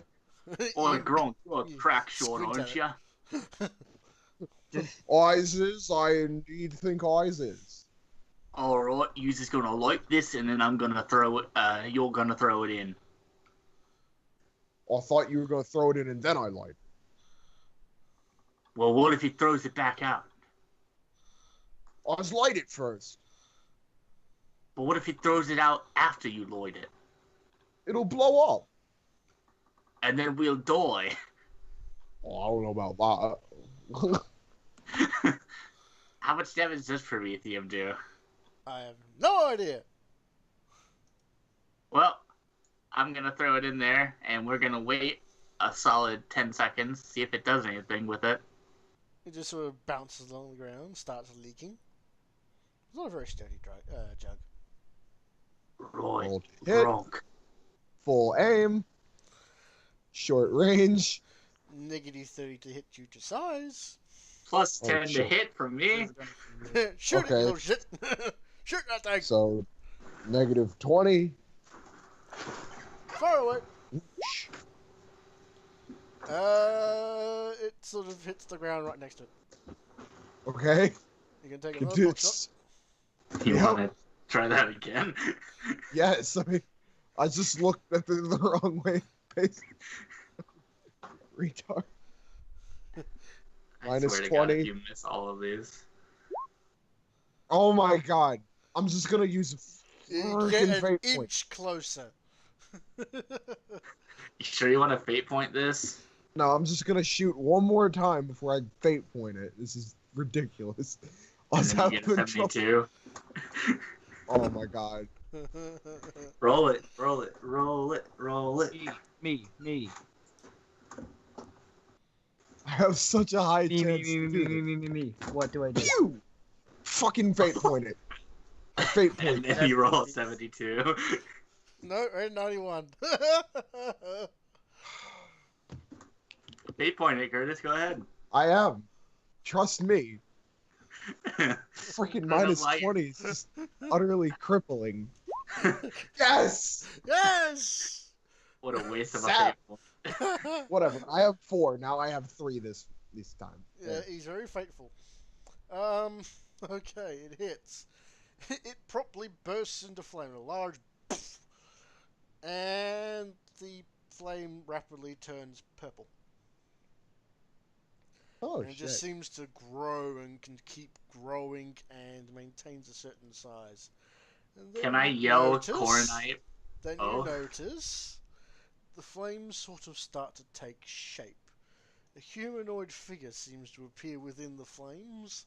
Oi, Gronk, you're a you crack shot, squint aren't at you? Eyes, I indeed think eyes is. Alright, you just gonna light this and then I'm gonna throw it, you're gonna throw it in. I thought you were going to throw it in and then I light. Well, what if he throws it back out? I just light it first. But what if he throws it out after you light it? It'll blow up. And then we'll die. Oh, I don't know about that. How much damage does Promethium do? I have no idea. Well, I'm gonna throw it in there, and we're gonna wait a solid 10 seconds, see if it does anything with it. It just sort of bounces along the ground, starts leaking. It's not a very sturdy jug. Right, Roll to hit. Gronk. Full aim. Short range. Negative 30 to hit due to size. Plus Oh, 10 to shit. hit from me. Shoot it, you Okay. little shit. Shoot that thing. So, negative 20. Far away. It sort of hits the ground right next to it. Okay. You can take another pot shot. It's, You Yeah. wanna try that again? yes, I mean, I just looked at the wrong way. Retard. I Minus swear to God, 20. if you miss all of these. Oh my god. I'm just gonna use a You freaking get an fate inch point. closer. You sure you want to fate point this? No, I'm just gonna shoot one more time before I fate point it. This is ridiculous. I And was then you having get a trouble. 72. Oh my god. Roll it, roll it, roll it, roll it. Me. I have such a high Me. chance to do this. What do I do? Pew! Fucking fate point it. Fate And point. then you roll a 72. No, 91. Fate point it, Curtis. Go ahead. I am. Trust me. Freaking I don't minus like it. 20 is just utterly crippling. Yes! Yes! What a waste of a Sap. fate point. Whatever. I have 4. Now I have 3 this time. Yeah, he's very faithful. Okay, it hits. It promptly bursts into flame, a large poof, and the flame rapidly turns purple. Oh, And it shit. just seems to grow and can keep growing and maintains a certain size. And then Can I you yell notice- Coronite? Then Oh. you notice the flames sort of start to take shape. A humanoid figure seems to appear within the flames,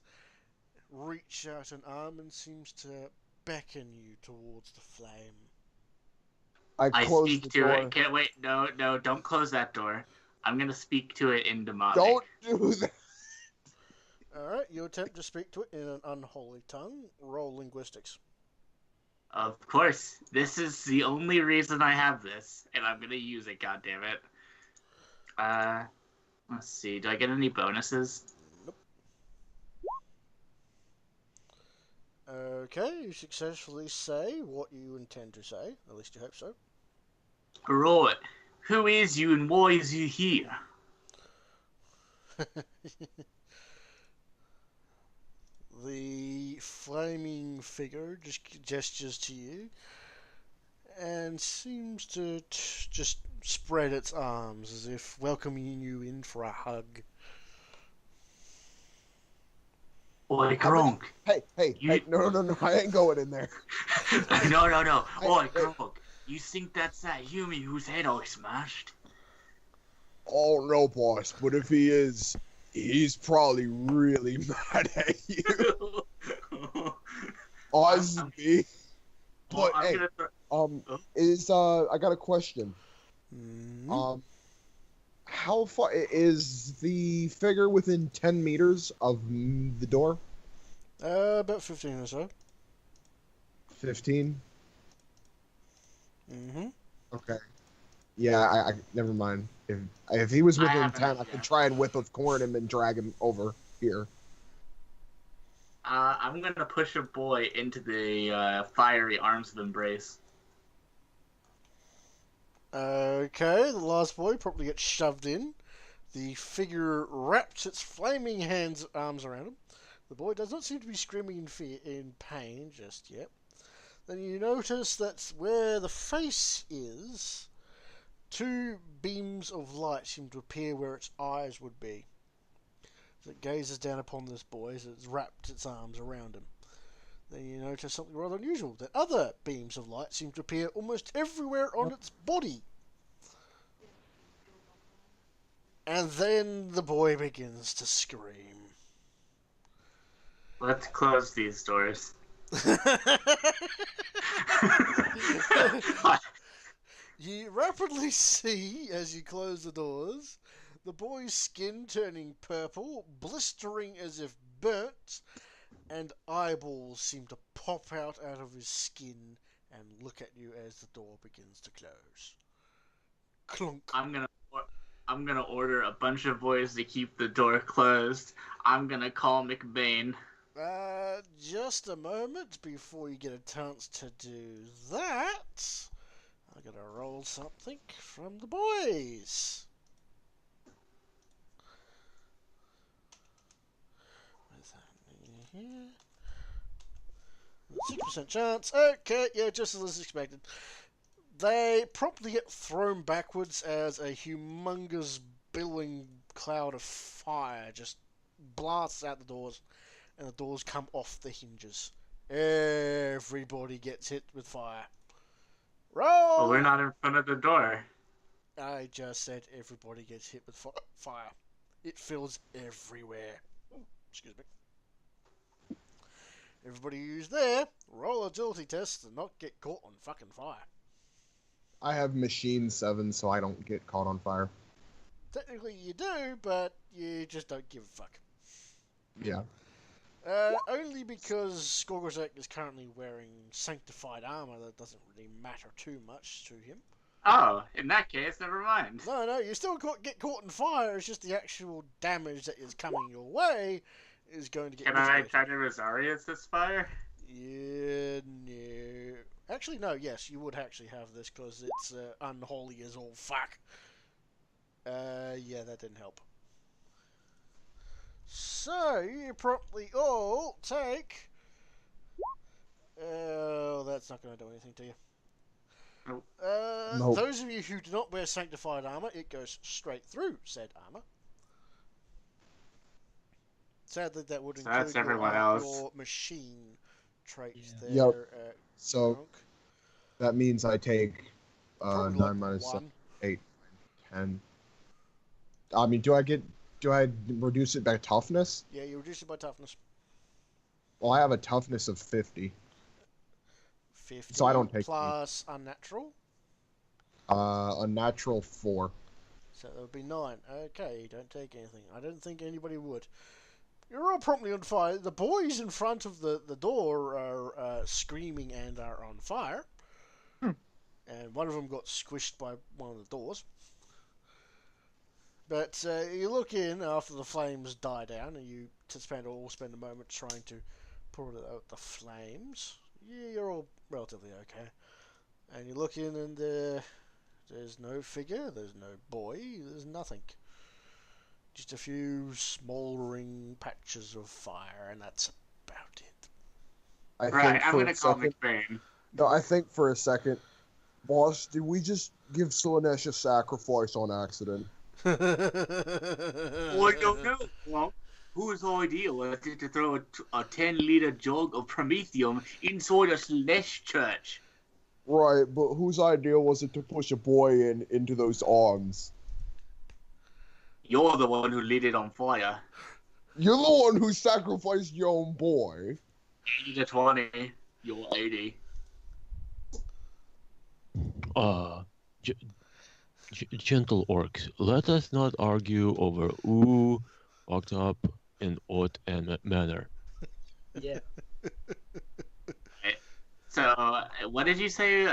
reach out an arm and seems to beckon you towards the flame. I closed speak the to door. it. Can't wait. No, don't close that door. I'm gonna speak to it in demonic. Don't do that. Alright, you attempt to speak to it in an unholy tongue. Roll linguistics. Of course, this is the only reason I have this, and I'm gonna use it. God damn it. Let's see. Do I get any bonuses? Okay, you successfully say what you intend to say. At least you hope so. Right. Who is you and why is you here? The flaming figure just gestures to you and seems to just spread its arms as if welcoming you in for a hug. Oi, How many- Gronk. Hey, You- no, I ain't going in there. No. Oi, I- Gronk. You think that's that human whose head I smashed? Oh, no, boss, but if he is, he's probably really mad at you. Ozzy. Well, But, I'm hey, gonna throw... I got a question. Mm. How far is the figure within 10 meters of the door? About 15 or so. 15? Mm-hmm. Okay. Yeah, I never mind. If he was I within have an 10, I idea. could try and whip of corn him and drag him over here. I'm gonna push a boy into the fiery arms of embrace. Okay, the last boy probably gets shoved in. The figure wraps its flaming arms around him. The boy does not seem to be screaming in pain just yet. Then you notice that where the face is, 2 beams of light seem to appear where its eyes would be. As it gazes down upon this boy as it's wrapped its arms around him. Then you notice something rather unusual, that other beams of light seem to appear almost everywhere on its body. And then the boy begins to scream. Let's close these doors. You rapidly see, as you close the doors, the boy's skin turning purple, blistering as if burnt, and eyeballs seem to pop out of his skin and look at you as the door begins to close. Clunk. I'm gonna order a bunch of boys to keep the door closed. I'm gonna call McBain. Just a moment before you get a chance to do that. I gotta roll something from the boys. Where's that here? 6% chance. Okay, yeah, just as expected. They promptly get thrown backwards as a humongous billowing cloud of fire just blasts out the doors, and the doors come off the hinges. Everybody gets hit with fire. Roll! But we're not in front of the door. I just said everybody gets hit with fire. It fills everywhere. Ooh, excuse me. Everybody who's there, roll agility tests and not get caught on fucking fire. I have machine 7, so I don't get caught on fire. Technically you do, but you just don't give a fuck. Yeah. Only because Skorgozek is currently wearing sanctified armor that doesn't really matter too much to him. Oh, in that case, never mind. No, you still get caught in fire. It's just the actual damage that is coming your way is going to get Can I mitigated. try to Rosarius this fire? Yeah, no. Actually, no, yes, you would actually have this because it's unholy as all fuck. Yeah, that didn't help. So, you promptly all take... Oh, that's not going to do anything to you. Nope. Nope. Those of you who do not wear sanctified armor, it goes straight through said armor. Sadly, that would So include that's everyone else. your machine traits there. Yep. So Gronk. that means I take Probably 9 like minus 7, 1. 8, 10. I mean, do I reduce it by toughness? Yeah, you reduce it by toughness. Well, I have a toughness of 50. 50 So I don't take plus unnatural. Unnatural 4. So that would be 9. Okay, you don't take anything. I don't think anybody would. You're all promptly on fire. The boys in front of the door are screaming and are on fire. And one of them got squished by one of the doors. But you look in after the flames die down, and you spend a moment trying to put out the flames. Yeah, you're all relatively okay. And you look in, and there's no figure, there's no boy, there's nothing. Just a few smouldering patches of fire, and that's about it. Right, I'm gonna call McBain. No, I think for a second, boss, did we just give Slanesh a sacrifice on accident? Well, I don't know. Well, whose idea was it to throw a 10-liter jug of Promethium inside a Slanesh church? Right, but whose idea was it to push a boy into those arms? You're the one who lit it on fire. You're the one who sacrificed your own boy. 80 to 20. You're 80. Gentle orcs, let us not argue over who walked up in what manner. Yeah. So, what did you say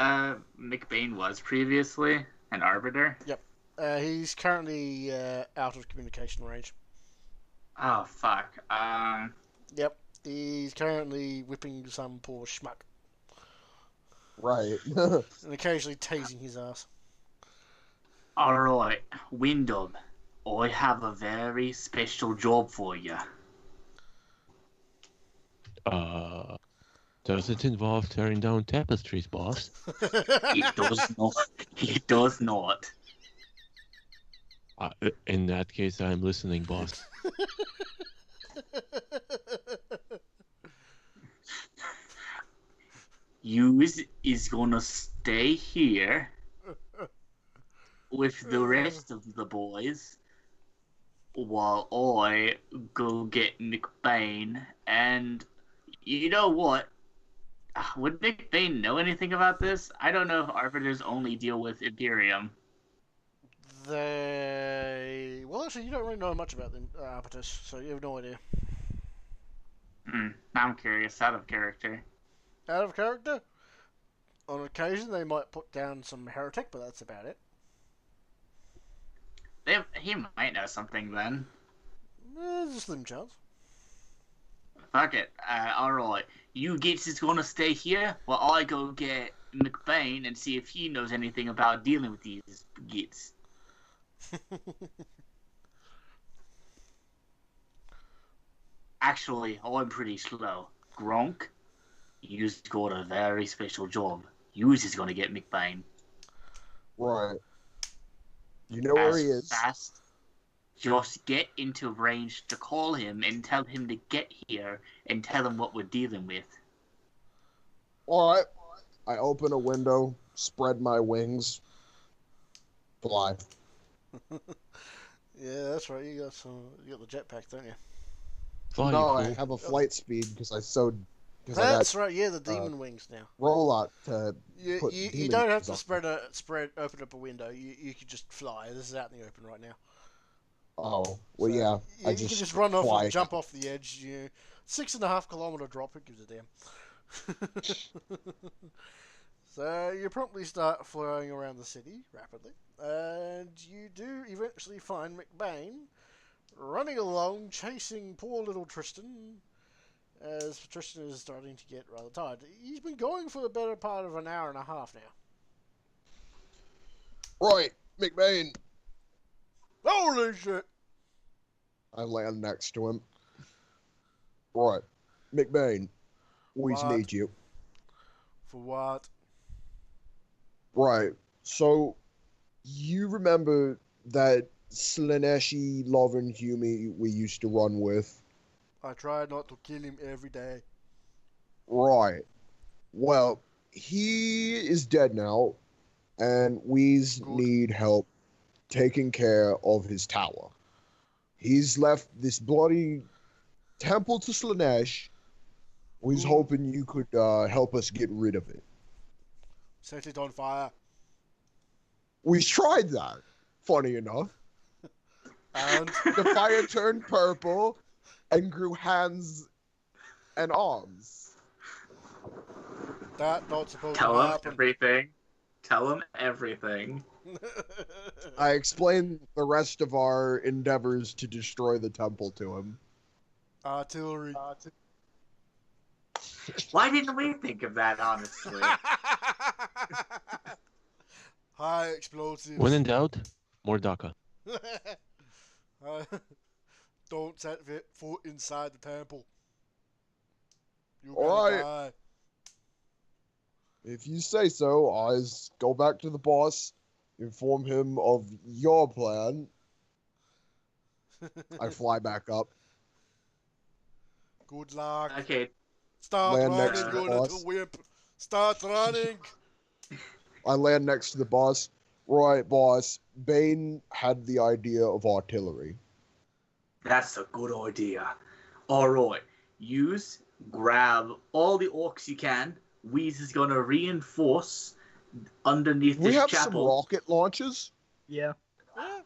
McBain was previously? An arbiter? Yep. He's currently out of communication range. Oh, fuck. Yep. He's currently whipping some poor schmuck. Right. And occasionally tasing his ass. Alright, Windom. I have a very special job for you. Does it involve tearing down tapestries, boss? It does not. It does not. In that case, I'm listening, boss. Yous is gonna stay here with the rest of the boys while I go get McBain. And you know what? Would McBain know anything about this? I don't know if arbiters only deal with Imperium. Well, actually, you don't really know much about the arbiters, so you have no idea. I'm curious, out of character. Out of character? On occasion, they might put down some heretic, but that's about it. He might know something then. There's a slim chance. Fuck it. Alright. You gits is gonna stay here while I go get McBain and see if he knows anything about dealing with these gits. Actually, I'm pretty slow. Gronk, you's got a very special job. You's is gonna get McBain. Right. You know where he is. Fast. Just get into range to call him and tell him to get here and tell him what we're dealing with. Alright. I open a window, spread my wings, fly. Yeah, that's right. You got the jetpack, don't you? Fly, No, you I fool. have a flight speed because I sewed. That's right. Yeah, the demon wings now. Rollout to You put you demon don't have wings to on. open up a window. You could just fly. This is out in the open right now. Oh, well, So, yeah. You, I you can just just run off fly. and jump off the edge. 6.5 kilometer drop. Who gives a damn? So you promptly start flying around the city rapidly, and you do eventually find McBain running along, chasing poor little Tristan, as Tristan is starting to get rather tired. He's been going for the better part of an hour and a half now. Right, McBain. Holy shit! I land next to him. Right, McBain. We What? need you. For what? Right. So, you remember that Slaneshi Lovin Humi we used to run with? I try not to kill him every day. Right. Well, he is dead now, and we Good. need help taking care of his tower. He's left this bloody temple to Slanesh. We was Good. hoping you could help us get rid of it. Set it on fire. We tried that, funny enough. And The fire turned purple and grew hands and arms. that not supposed Tell to him happen. everything. Tell him everything. I explained the rest of our endeavors to destroy the temple to him. Artillery. Why didn't we think of that, honestly? High explosives. When in doubt, Mordaka. Don't set foot inside the temple. You're All gonna right. die. If you say so, I'll go back to the boss, inform him of your plan. I fly back up, Good luck. Okay, Start land running, next to the you boss. little wimp. Start running. I land next to the boss. Right, boss. Bane had the idea of artillery. that's a good idea. Alright, grab all the orcs you can. Wheeze is gonna reinforce underneath We this have some chapel. rocket launches. Yeah.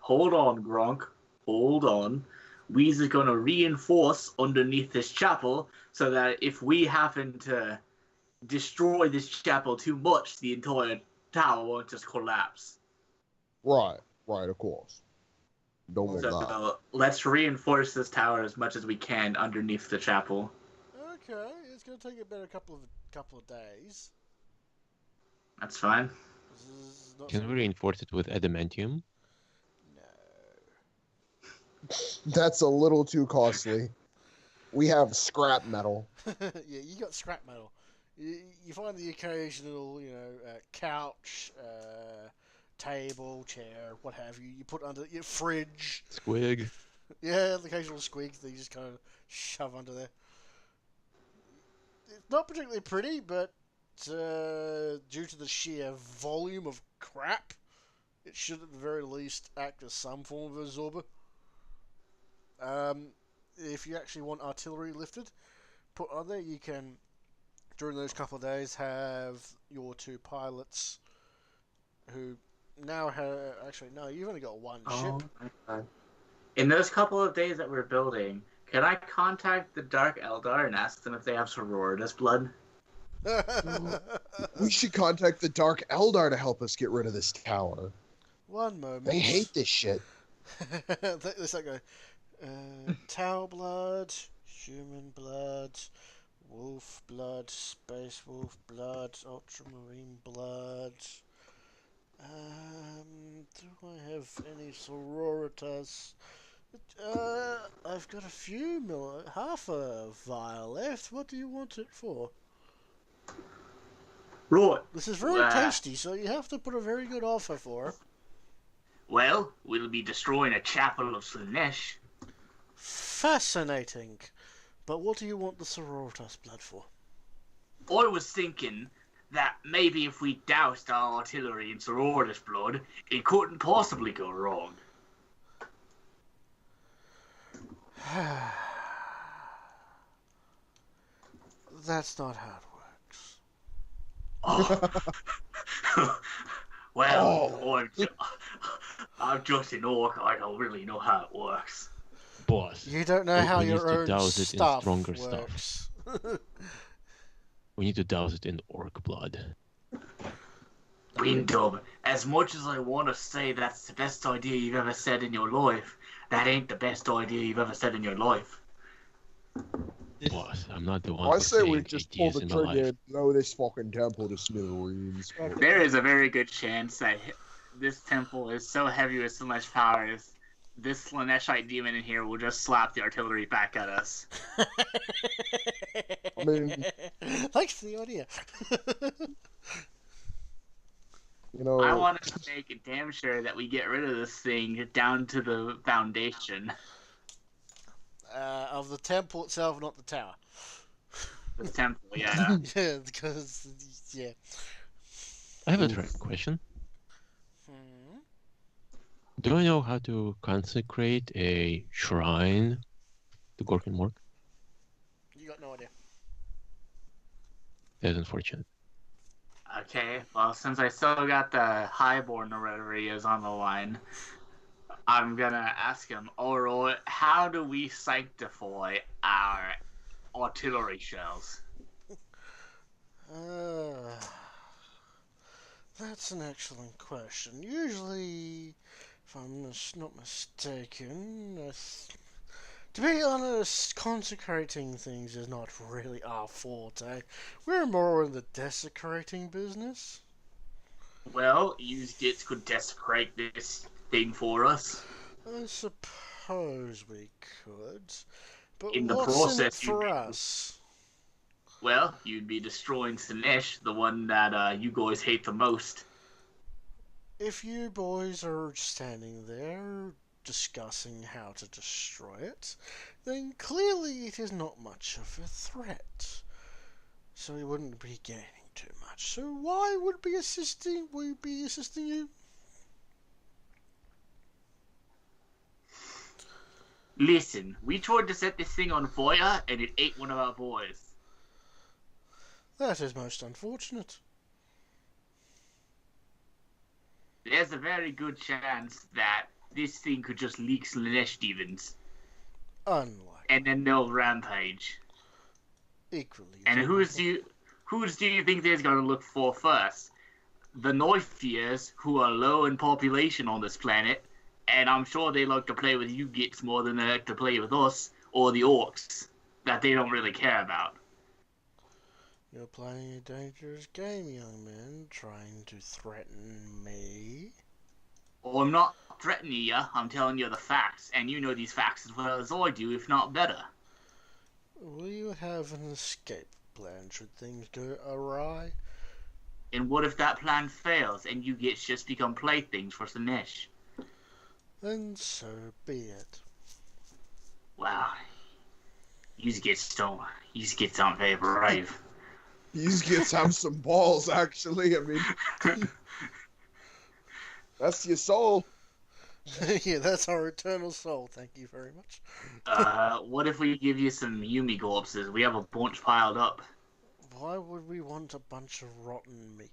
Hold on, Gronk. Hold on. Wheeze is gonna reinforce underneath this chapel so that if we happen to destroy this chapel too much, the entire tower won't just collapse. Right, of course. Don't want that. So let's reinforce this tower as much as we can underneath the chapel. Okay, it's gonna take about a couple of days. That's fine. This is not Can we reinforce it with adamantium? No. That's a little too costly. We have scrap metal. Yeah, you got scrap metal. You find the occasional, couch, table, chair, what have you. You put under your fridge. Squig. Yeah, the occasional squeak that you just kind of shove under there. It's not particularly pretty, but due to the sheer volume of crap, it should at the very least act as some form of absorber. If you actually want artillery lifted, put on there, you can, during those couple of days, have your two pilots who now have... Actually, no, you've only got one ship. Okay. In those couple of days that we're building, can I contact the Dark Eldar and ask them if they have sororitas blood? We should contact the Dark Eldar to help us get rid of this tower. One moment. They hate this shit. Let's not go. Tower blood, human blood, wolf blood, space wolf blood, ultramarine blood. Do I have any sororitas? I've got a few half a vial left. What do you want it for? Right. This is very tasty, so you have to put a very good offer for. Well, we'll be destroying a chapel of Slanesh. Fascinating. But what do you want the sororitas blood for? I was thinking that maybe if we doused our artillery in sororitas blood, it couldn't possibly go wrong. That's not how it works. Well, I'm just an orc. I don't really know how it works. Boss, You don't know We- how we need your to own douse it in stuff stronger stuff. works. we need to douse it in orc blood. Windub, as much as I want to say that's the best idea you've ever said in your life, that ain't the best idea you've ever said in your life. Boss, I'm not the one I for say saying we just pull ideas the in my trigger life. and blow this fucking temple to smithereens. There is a very good chance that this temple is so heavy with so much power, is this Laneshite demon in here will just slap the artillery back at us. I mean, Thanks for the idea. you know, I want to make it damn sure that we get rid of this thing down to the foundation. Of the temple itself, not the tower. The temple, yeah. Yeah, because yeah. I have a direct question. Hmm. Do I know how to consecrate a shrine to Gork and Mork? You got no idea. That's unfortunate. Okay, well, since I still got the Highborn or whatever he is on the line, I'm gonna ask him, Oro, how do we sanctify our artillery shells? That's an excellent question. Usually, if I'm not mistaken, to be honest, consecrating things is not really our forte. We're more in the desecrating business. Well, you gits could desecrate this thing for us. I suppose we could. But In the what's process, in it for you'd be- us? Well, you'd be destroying Sinesh, the one that you guys hate the most. If you boys are standing there discussing how to destroy it, then clearly it is not much of a threat. So we wouldn't be gaining too much. So why would we be assisting you? Listen, we tried to set this thing on fire, and it ate one of our boys. That is most unfortunate. There's a very good chance that this thing could just leak Slanesh demons, Unlikely. and then they'll rampage. Equally. And who's unlikely. do you think they're gonna look for first? The Neuphiers, who are low in population on this planet, and I'm sure they like to play with you gits more than they like to play with us, or the orcs, that they don't really care about. You're playing a dangerous game, young man, trying to threaten me. Or I'm not threatening you, I'm telling you the facts, and you know these facts as well as I do, if not better. Will you have an escape plan should things go awry? And what if that plan fails, and you gits just become playthings for Sinesh? Then so be it. Wow. You gits aren't very brave. these kids have some balls, actually. I mean, that's your soul. Yeah, that's our eternal soul, thank you very much. What if we give you some Yumi corpses? We have a bunch piled up. Why would we want a bunch of rotten meat?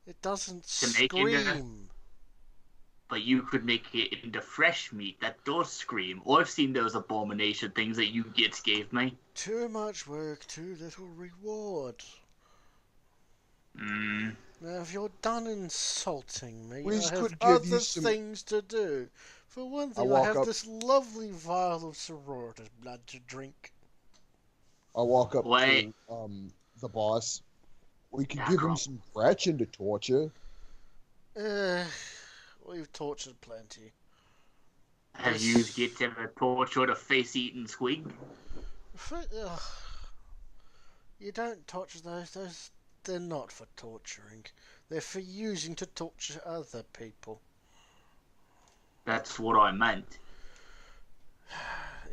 It doesn't To make it scream. But you could make it into fresh meat that does scream. I've seen those abomination things that you gits gave me. Too much work, too little reward. Hmm. Now, if you're done insulting me, We I have could give you other some- things to do. For one I thing, I walk have up- this lovely vial of sororitas blood to drink. I walk up Wait. to the boss. We could Yeah, give girl. him some Gretchen to torture. We've tortured plenty. Have you gits ever tortured a face-eating squig? You don't torture those. They're not for torturing. They're for using to torture other people. That's what I meant.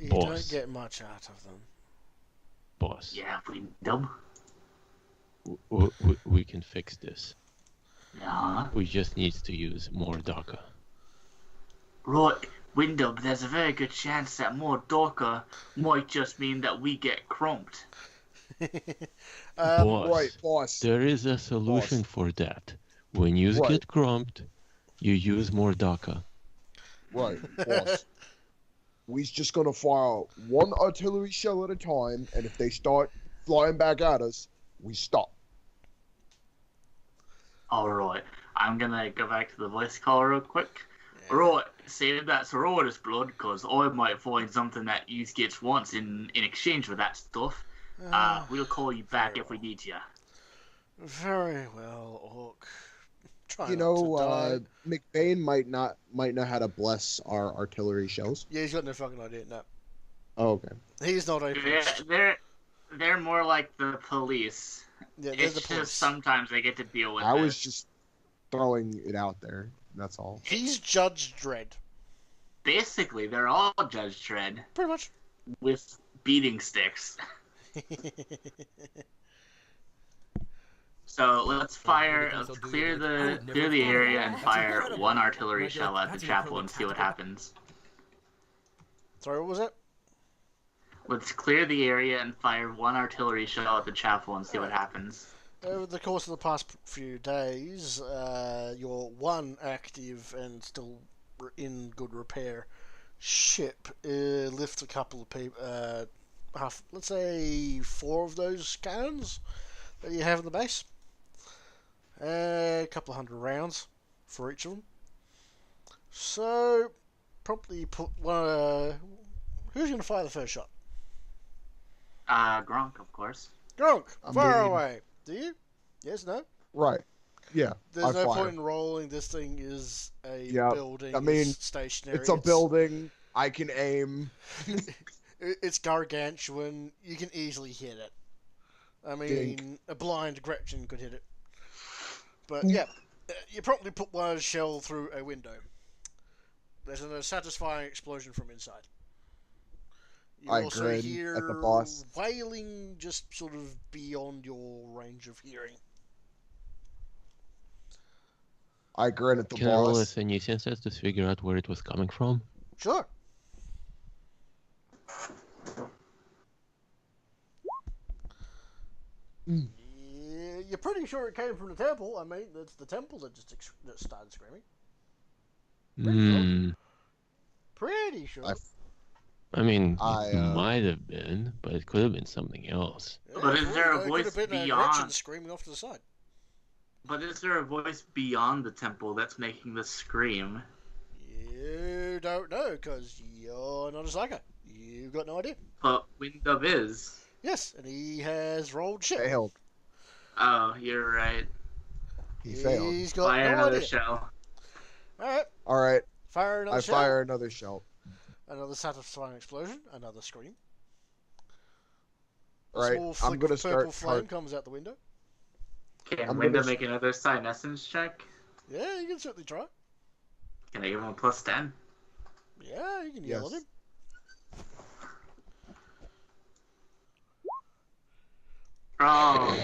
You Boss. don't get much out of them. Boss, Yeah, we dumb. we can fix this. Yeah. We just need to use more DACA. Right, Windub, there's a very good chance that more Dorka might just mean that we get crumped. Boss, Right, boss. there is a solution Boss. for that. When you Right. get crumped, You use more DACA. Right, boss. We's just gonna fire one artillery shell at a time, and if they start flying back at us, we stop. Alright, I'm gonna go back to the voice call real quick. Right, save that sororitas blood, because I might find something that you gets once in exchange for that stuff. We'll call you back if we need you. Very well, Orc. Try You not to know, die. McBain might know how to bless our artillery shells. Yeah, he's got no fucking idea. No, Oh, okay. he's not a Yeah, priest. they're more like the police. Yeah, they're It's the just police. sometimes they get to deal with I it. was just throwing it out there. That's all. He's Judge Dredd, Basically, they're all Judge Dredd pretty much. with beating sticks. So let's clear the area and fire one artillery shell at the chapel and see what happens. Sorry, what was it? Let's clear the area and fire one artillery shell at the chapel and see what happens. Over the course of the past few days, your one active and still in good repair ship lifts a couple of people, let's say 4 of those cannons that you have in the base. A couple of 100 rounds for each of them. So, promptly put one. Who's going to fire the first shot? Gronk, of course. Gronk, I fire mean- away. Do you? Yes, no? Right. Yeah. There's I no fire. point in rolling. This thing is a Yeah, building. I mean, it's stationary. It's a building. I can aim. It's gargantuan. You can easily hit it. I mean, Dink. a blind Gretchen could hit it. But yeah, you promptly put one shell through a window. There's a satisfying explosion from inside. You I also grin hear at the boss. wailing just sort of beyond your range of hearing. I grin at the Can I roll a boss. Phoenician to figure out where it was coming from? Sure. Mm. Yeah, you're pretty sure it came from the temple. I mean, it's the temple that just that started screaming. Hmm. Pretty sure. I mean, I, it might have been, but it could have been something else. Yeah, But is well, there a it could voice have been a beyond- Gretchen screaming off to the side. But is there a voice beyond the temple that's making the scream? You don't know because you're not a psycho. You've got no idea. But Windub is. Yes, and he has rolled shit. Failed. Oh, you're right. He failed. He's got Fire no another idea. shell. All right, All right. fire another I shell. fire another shell. Another satisfying explosion. Another scream. A All right. small I'm flick gonna of purple start. flame comes out the window. Can I'm Windub gonna- make another Essence check? Yeah, you can certainly try. Can I give him a +10? Yeah, you can yell at Yes. him. Oh.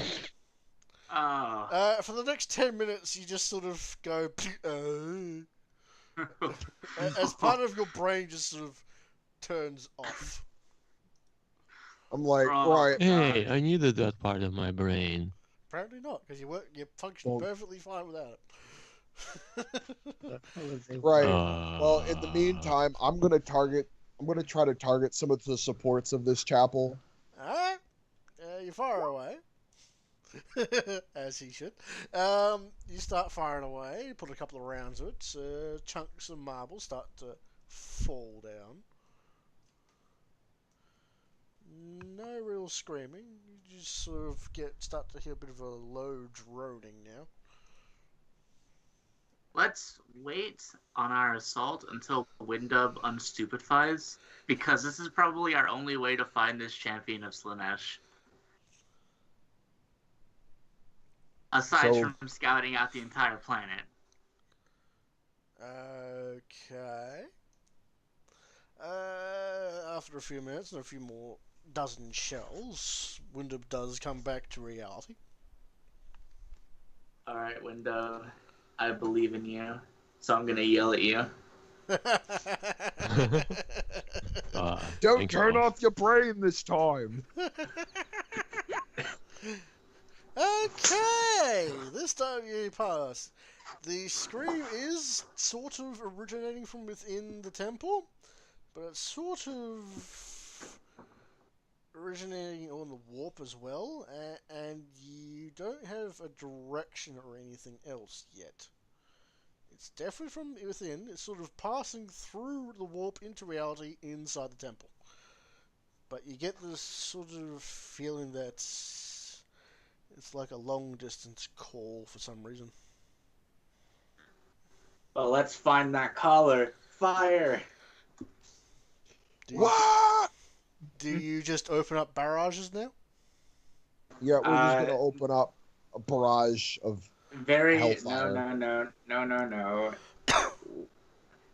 Oh. For the next 10 minutes, you just sort of go, as part of your brain just sort of turns off. I'm like, Oh. right. Hey, I needed that part of my brain. Apparently not, because you function Well- perfectly fine without it. Right. Well, in the Uh, meantime, I'm gonna try to target some of the supports of this chapel. Alright, you fire away. As he should. You start firing away, put a couple of rounds of it, chunks of marble start to fall down. No real screaming, you just sort of start to hear a bit of a low droning now. Let's wait on our assault until Windub unstupefies, because this is probably our only way to find this champion of Slanesh. Aside So- from scouting out the entire planet. Okay. After a few minutes and a few more dozen shells, Windham does come back to reality. Alright, Windub, I believe in you, so I'm gonna yell at you. Don't thanks, turn boss. off your brain this time. Okay, this time you pass. The scream is sort of originating from within the temple, but it's sort of originating on the warp as well, and you don't have a direction or anything else yet. It's definitely from within. It's sort of passing through the warp into reality inside the temple. But you get this sort of feeling that it's like a long distance call for some reason. Well, let's find that collar. Fire! What? Do you just open up barrages now? Yeah, we're just gonna open up a barrage of hellfire. No.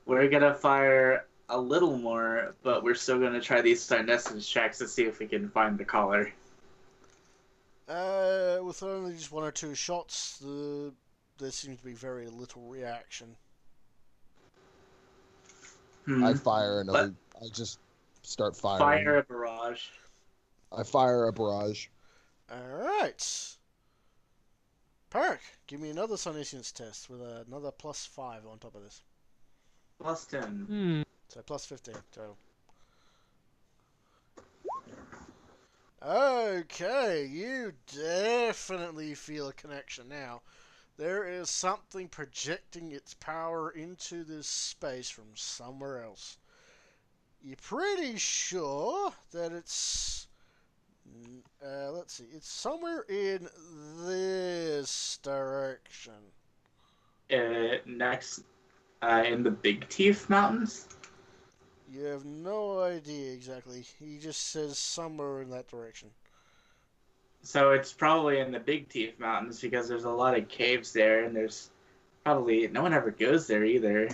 We're gonna fire a little more, but we're still gonna try these senescence checks to see if we can find the collar. With only just one or two shots, there seems to be very little reaction. I fire another. I just start firing. Fire a barrage. I fire a barrage. Alright. Park, give me another Suniscience test with another +5 on top of this. +10. So +15 total. Okay, you definitely feel a connection now. There is something projecting its power into this space from somewhere else. You're pretty sure that it's... let's see, it's somewhere in this direction. Next, in the Big Teeth Mountains? You have no idea exactly. He just says somewhere in that direction. So it's probably in the Big Teeth Mountains because there's a lot of caves there, and there's probably no one ever goes there either.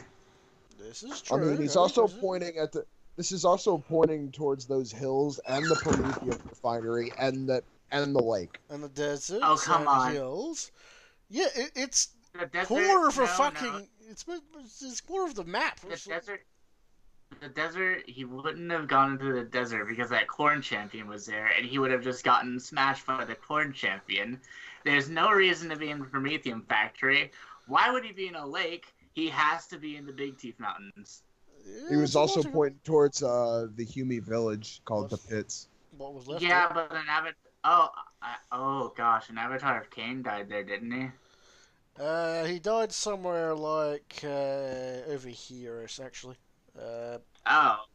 This is true. I mean, he's also pointing at the. This is also pointing towards those hills and the Prometheus refinery and the lake and the desert. Oh, come on. Hills. Yeah, it's The desert, quarter of a no, fucking. no. It's quarter of the map. The desert, he wouldn't have gone into the desert because that corn champion was there, and he would have just gotten smashed by the corn champion. There's no reason to be in the Prometheum factory. Why would he be in a lake? He has to be in the Big Teeth Mountains. Yeah, He was also pointing towards the Hume village called the Pits. What was left? Yeah, but an oh gosh, an Avatar of Cain died there, didn't he? He died somewhere like over here-ish, actually. The Avatar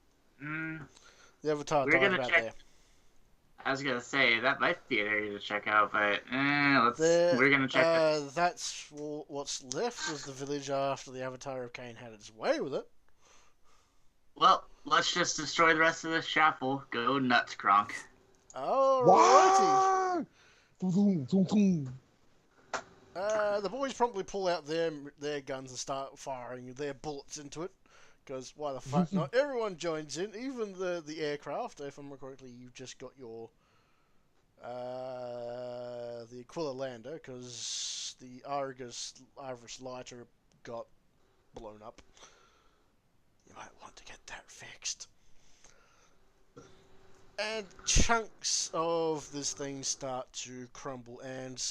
We're died gonna about check. there. I was gonna say that might be an area to check out, but we're gonna check. That's what's left of the village after the Avatar of Cain had its way with it. Well, let's just destroy the rest of this chapel. Go nuts, Kronk. Alrighty. What? The boys promptly pull out their guns and start firing their bullets into it. Because why the fuck not? Everyone joins in, even the aircraft. If I remember correctly, you've just got your the Aquila lander, because the Iris lighter got blown up. You might want to get that fixed. And chunks of this thing start to crumble, and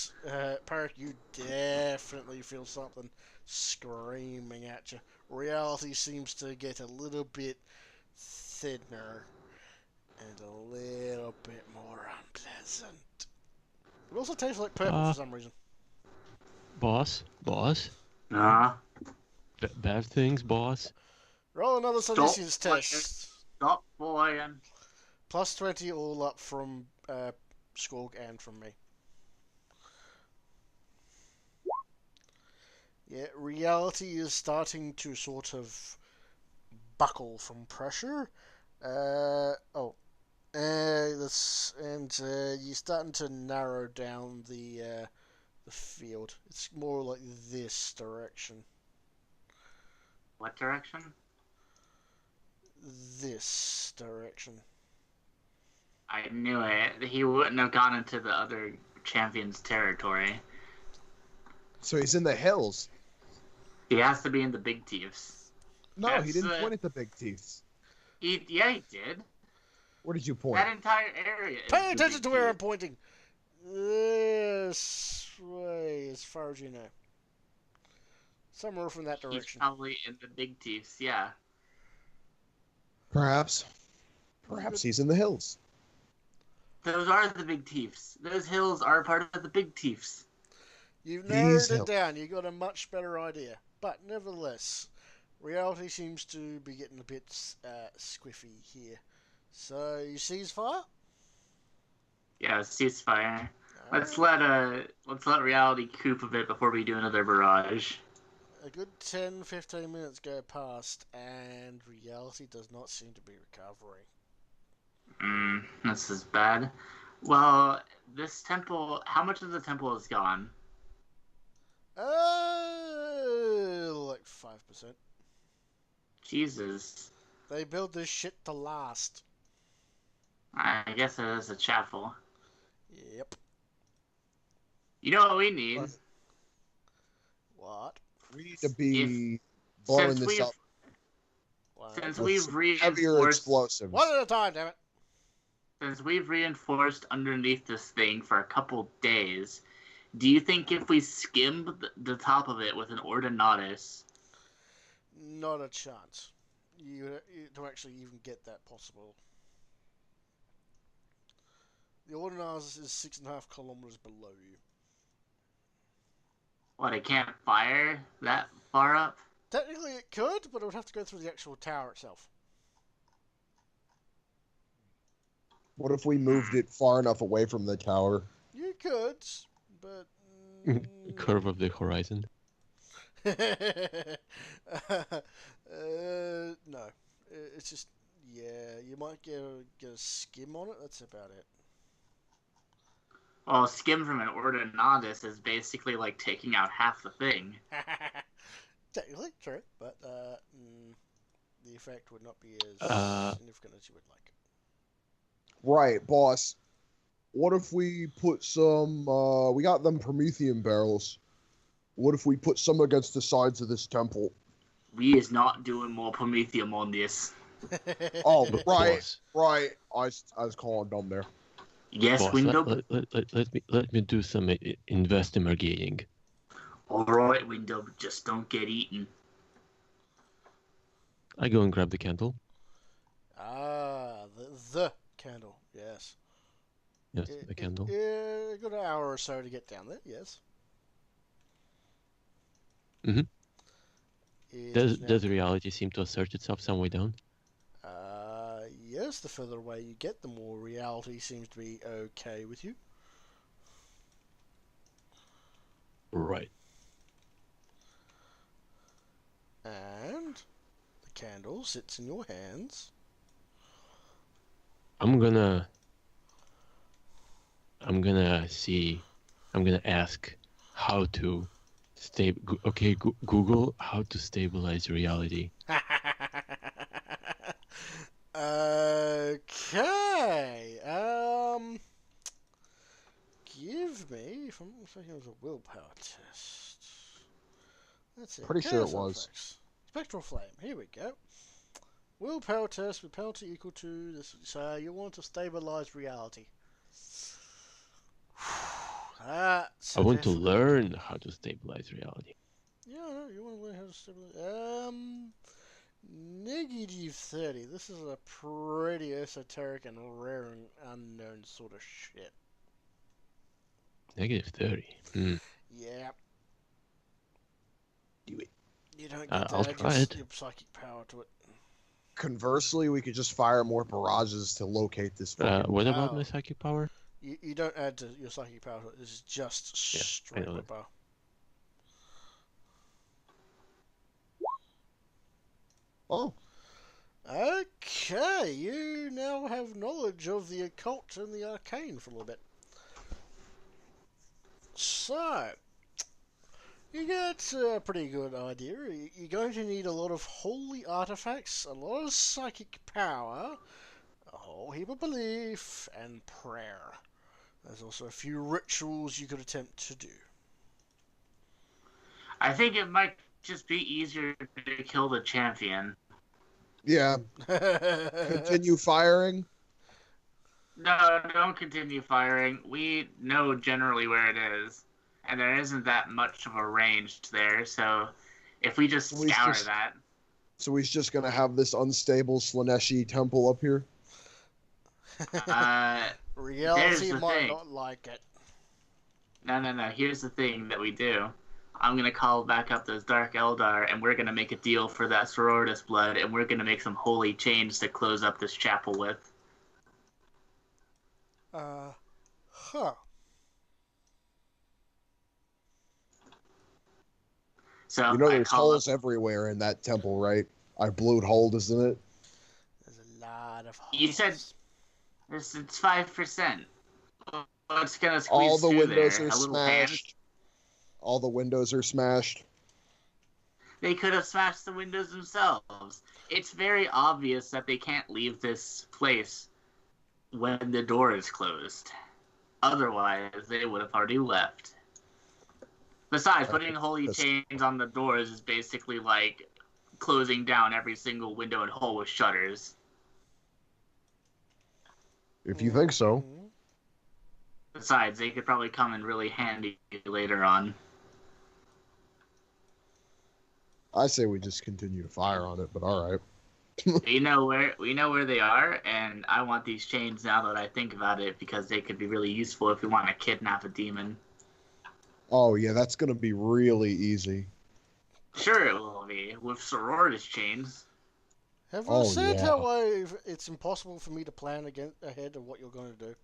Parrot, you definitely feel something screaming at you. Reality seems to get a little bit thinner and a little bit more unpleasant. It also tastes like purple for some reason. Boss? Nah. Bad things, boss? Roll another Suniscience Stop test. Stop boying. Plus 20 all up from Skorg and from me. Yeah, reality is starting to sort of buckle from pressure. You're starting to narrow down the field. It's more like this direction. What direction? This direction. I knew it. He wouldn't have gone into the other champion's territory. So he's in the hills. He has to be in the Big Teeths. No, he didn't point at the Big Teeths. He did. Where did you point? That entire area. Pay attention to where I'm pointing. This way, as far as you know. Somewhere from that He's direction. probably in the Big Chiefs, yeah. Perhaps he's in the hills. Those are the Big Chiefs. Those hills are part of the Big Chiefs. You've These narrowed it hills. down. You got a much better idea. But nevertheless, reality seems to be getting a bit squiffy here. So you cease fire? Yeah, ceasefire. Let's Alright. let reality coop a bit before we do another barrage. A good 10-15 minutes go past, and reality does not seem to be recovering. This is bad. Well, this temple. How much of the temple is gone? Like 5%. Jesus. They build this shit to last. I guess it is a chapel. Yep. You know what we need? What? We need to be blowing Since this we've up since with we've some heavier reinforced explosives. One at a time, damn it. since we've reinforced underneath this thing for a couple days, do you think if we skimmed the top of it with an ordinatus, Not a chance. You to actually even get that possible. The Ordinance is 6.5 kilometers below you. what, it can't fire that far up? Technically it could, but it would have to go through the actual tower itself. What if we moved it far enough away from the tower? You could, but... Curve of the horizon. no. It's just... Yeah, you might get a skim on it, that's about it. Well, skim from an ordinatus is basically like taking out half the thing. Technically, true, but the effect would not be as significant as you would like. Right, boss. What if we put some, we got them Promethean barrels. What if we put some against the sides of this temple? We is not doing more promethium on this. Oh, But right, boss, right. I was calling dumb there. Yes, boss, Window. let me do some investigating. Alright, Window, just don't get eaten. I go and grab the candle. The candle, yes. Yes, the candle. A good hour or so to get down there, yes. Mhm. Is now- Does reality seem to assert itself some way down? Yes, the further away you get, the more reality seems to be okay with you. Right. And the candle sits in your hands. I'm gonna ask how to Google how to stabilize reality. Okay. Give me. If I'm thinking it was a willpower test. That's it. Pretty sure it Chaos was. effects. Spectral flame. Here we go. Willpower test with penalty equal to this. So you want to stabilize reality. That's I want to difficult. learn how to stabilize reality. Yeah, I know, you want to learn how to stabilize. Negative 30. This is a pretty esoteric and rare and unknown sort of shit. Negative 30. Yeah. Do it. You don't get I'll to add try your, it. your psychic power to it. Conversely, we could just fire more barrages to locate this. What about Oh. my psychic power? You don't add to your psychic power to it. This is just Yeah, I straight know that. willpower. Oh, Okay, you now have knowledge of the occult and the arcane for a little bit. So, you get a pretty good idea. You're going to need a lot of holy artifacts, a lot of psychic power, a whole heap of belief, and prayer. There's also a few rituals you could attempt to do. I think it might just be easier to kill the champion. yeah. Continue firing. No, don't continue firing. We know generally where it is, and there isn't that much of a range there, so If we just So he's scour just- that, So he's just gonna have this unstable Slaneshi temple up here. Reality the might thing. not like it. No. Here's the thing that we do. I'm gonna call back up those Dark Eldar, and we're gonna make a deal for that Sororitas blood, and we're gonna make some holy chains to close up this chapel with. Huh. So You know, I there's call holes everywhere in that temple, right? I blew hold, isn't it? There's a lot of holes. You said it's 5%. What's gonna squeeze All the through windows there? are A little hand? smashed. All the windows are smashed. They could have smashed the windows themselves. It's very obvious that they can't leave this place when the door is closed. Otherwise, they would have already left. Besides, putting holy chains on the doors is basically like closing down every single window and hole with shutters. If you think so. Mhm. Besides, they could probably come in really handy later on. I say we just continue to fire on it, but all right. We know where they are, and I want these chains now that I think about it because they could be really useful if we want to kidnap a demon. Oh yeah, that's gonna be really easy. Sure, it will be with Sororitas chains. Have I Oh, said yeah. how it's impossible for me to plan ahead of what you're going to do?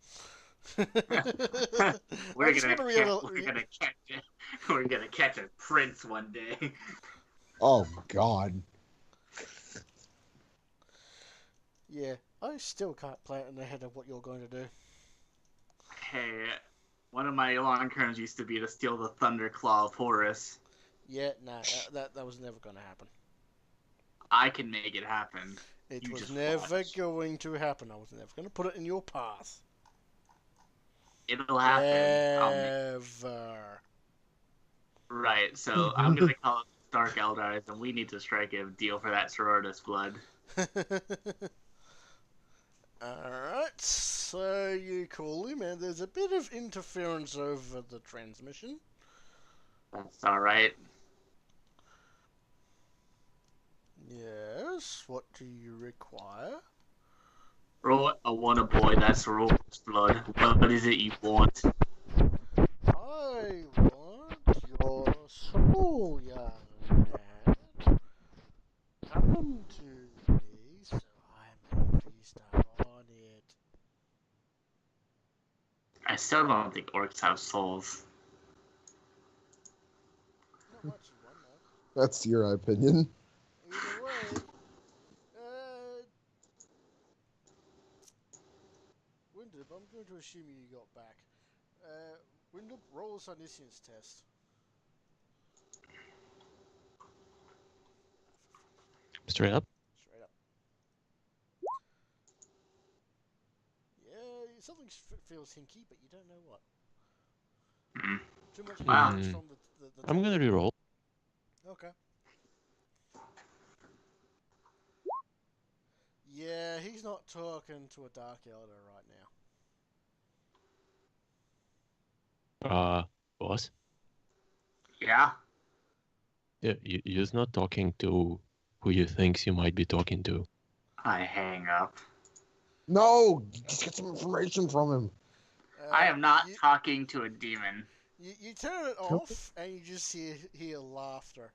We're just gonna wanna we're gonna catch a prince one day. Oh God. Yeah, I still can't plan ahead of what you're going to do. Hey, one of my long terms used to be to steal the Thunderclaw of Horus. Yeah, nah, that was never going to happen. I can make it happen. It You was just never watch. going to happen. I was never going to put it in your path. It'll happen. I'll make... Ever. Right, so I'm gonna call it Dark Eldars, and we need to strike a deal for that Sororitas blood. Alright, so you call him, and there's a bit of interference over the transmission. That's alright. Yes, what do you require? Roll a wanna boy, that's Sororitas blood. What is it you want? I want your soul, young man. Come to me so I may feast upon it. I still don't think orcs have souls. Not much of one, though. That's your opinion. Either way, Windup, I'm going to assume you got back. Windup, roll a omniscience test. Straight up. Straight up. Yeah, something feels hinky, but you don't know what. Hmm. Too much Wow. influence from the I'm gonna reroll. Okay. Yeah, he's not talking to a Dark Elder right now. Boss. Yeah? Yeah, you're not talking to who you thinks you might be talking to. I hang up. No, just get some information from him. I am not You, talking to a demon. you turn it off, and you just hear laughter.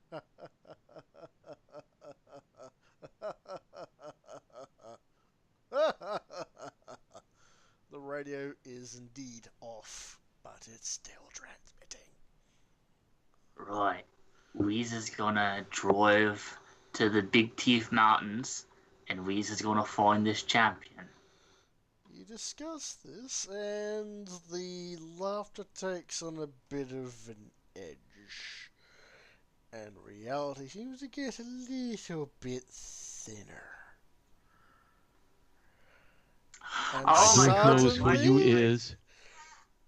The radio is indeed off, but it's still transmitting. Right. Weez is gonna drive to the Big Teeth Mountains, and Weez is gonna find this champion. You discuss this, and the laughter takes on a bit of an edge. And reality seems to get a little bit thinner. And Oh my Who God, knows who you suddenly- is?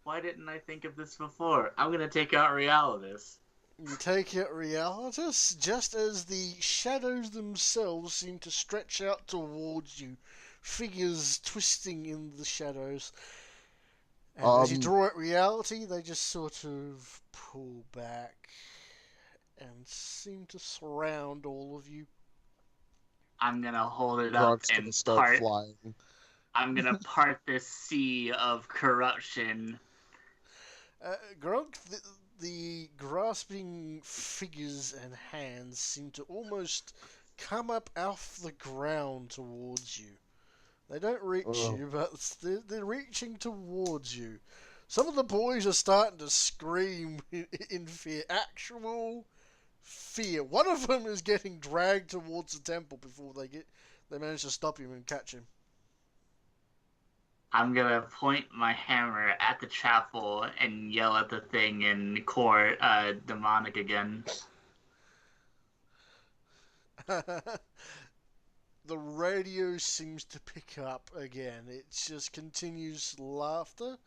Why didn't I think of this before? I'm gonna take out Realitas. You take it Realitas, just as the shadows themselves seem to stretch out towards you, figures twisting in the shadows. And as you draw at Reality, they just sort of pull back. and seem to surround all of you. I'm gonna hold it up Grunk's gonna and start part. flying. I'm gonna part this sea of corruption. Grunk, the grasping figures and hands seem to almost come up off the ground towards you. They don't reach you, but they're reaching towards you. Some of the boys are starting to scream in fear. Actual fear. One of them is getting dragged towards the temple before they manage to stop him and catch him. I'm gonna point my hammer at the chapel and yell at the thing in core demonic again. The radio seems to pick up again. It just continues laughter,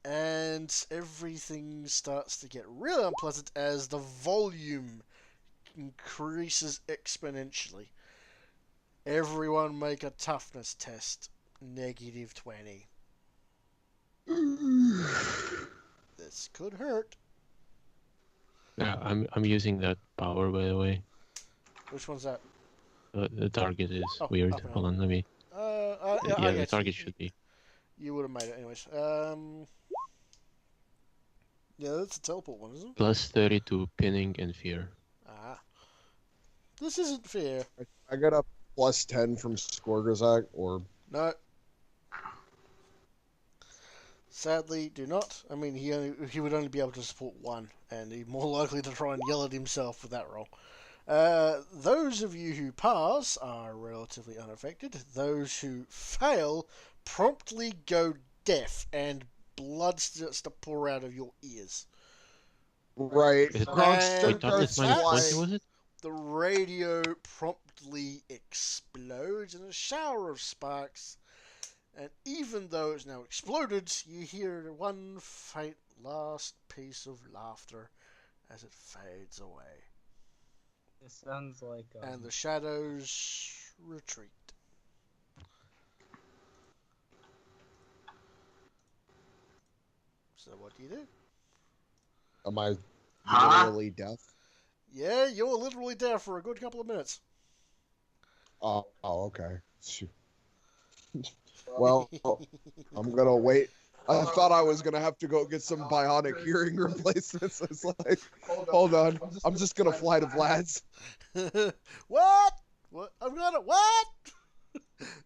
and everything starts to get real unpleasant as the volume increases exponentially. Everyone make a toughness test. -20. This could hurt. Yeah, I'm using that power, by the way. Which one's that? The target is Oh, weird. up and Hold up. on, let me. I The guess target should be. You would have made it anyways. Yeah, that's a teleport one, isn't it? Plus 30 to pinning and fear. Ah. This isn't fair. I got a plus 10 from Skorgazak, or No. Sadly, do not. I mean, he would only be able to support one, and he's more likely to try and yell at himself with that roll. Those of you who pass are relatively unaffected. Those who fail promptly go deaf, and blood starts to pour out of your ears. right. Is it- Grunk And Target's starts minus 20, flying. was it? The radio promptly explodes in a shower of sparks, and even though it's now exploded, you hear one faint last piece of laughter as it fades away, This sounds like. and the shadows retreat. So what do you do? Am I Huh? literally deaf? Yeah, you're literally there for a good couple of minutes. Oh, okay. Shoot. Well, I'm gonna wait. I thought I was gonna have to go get some bionic hearing replacements. It's like, hold on, I'm just gonna fly to Vlad's. What? What? I'm gonna what?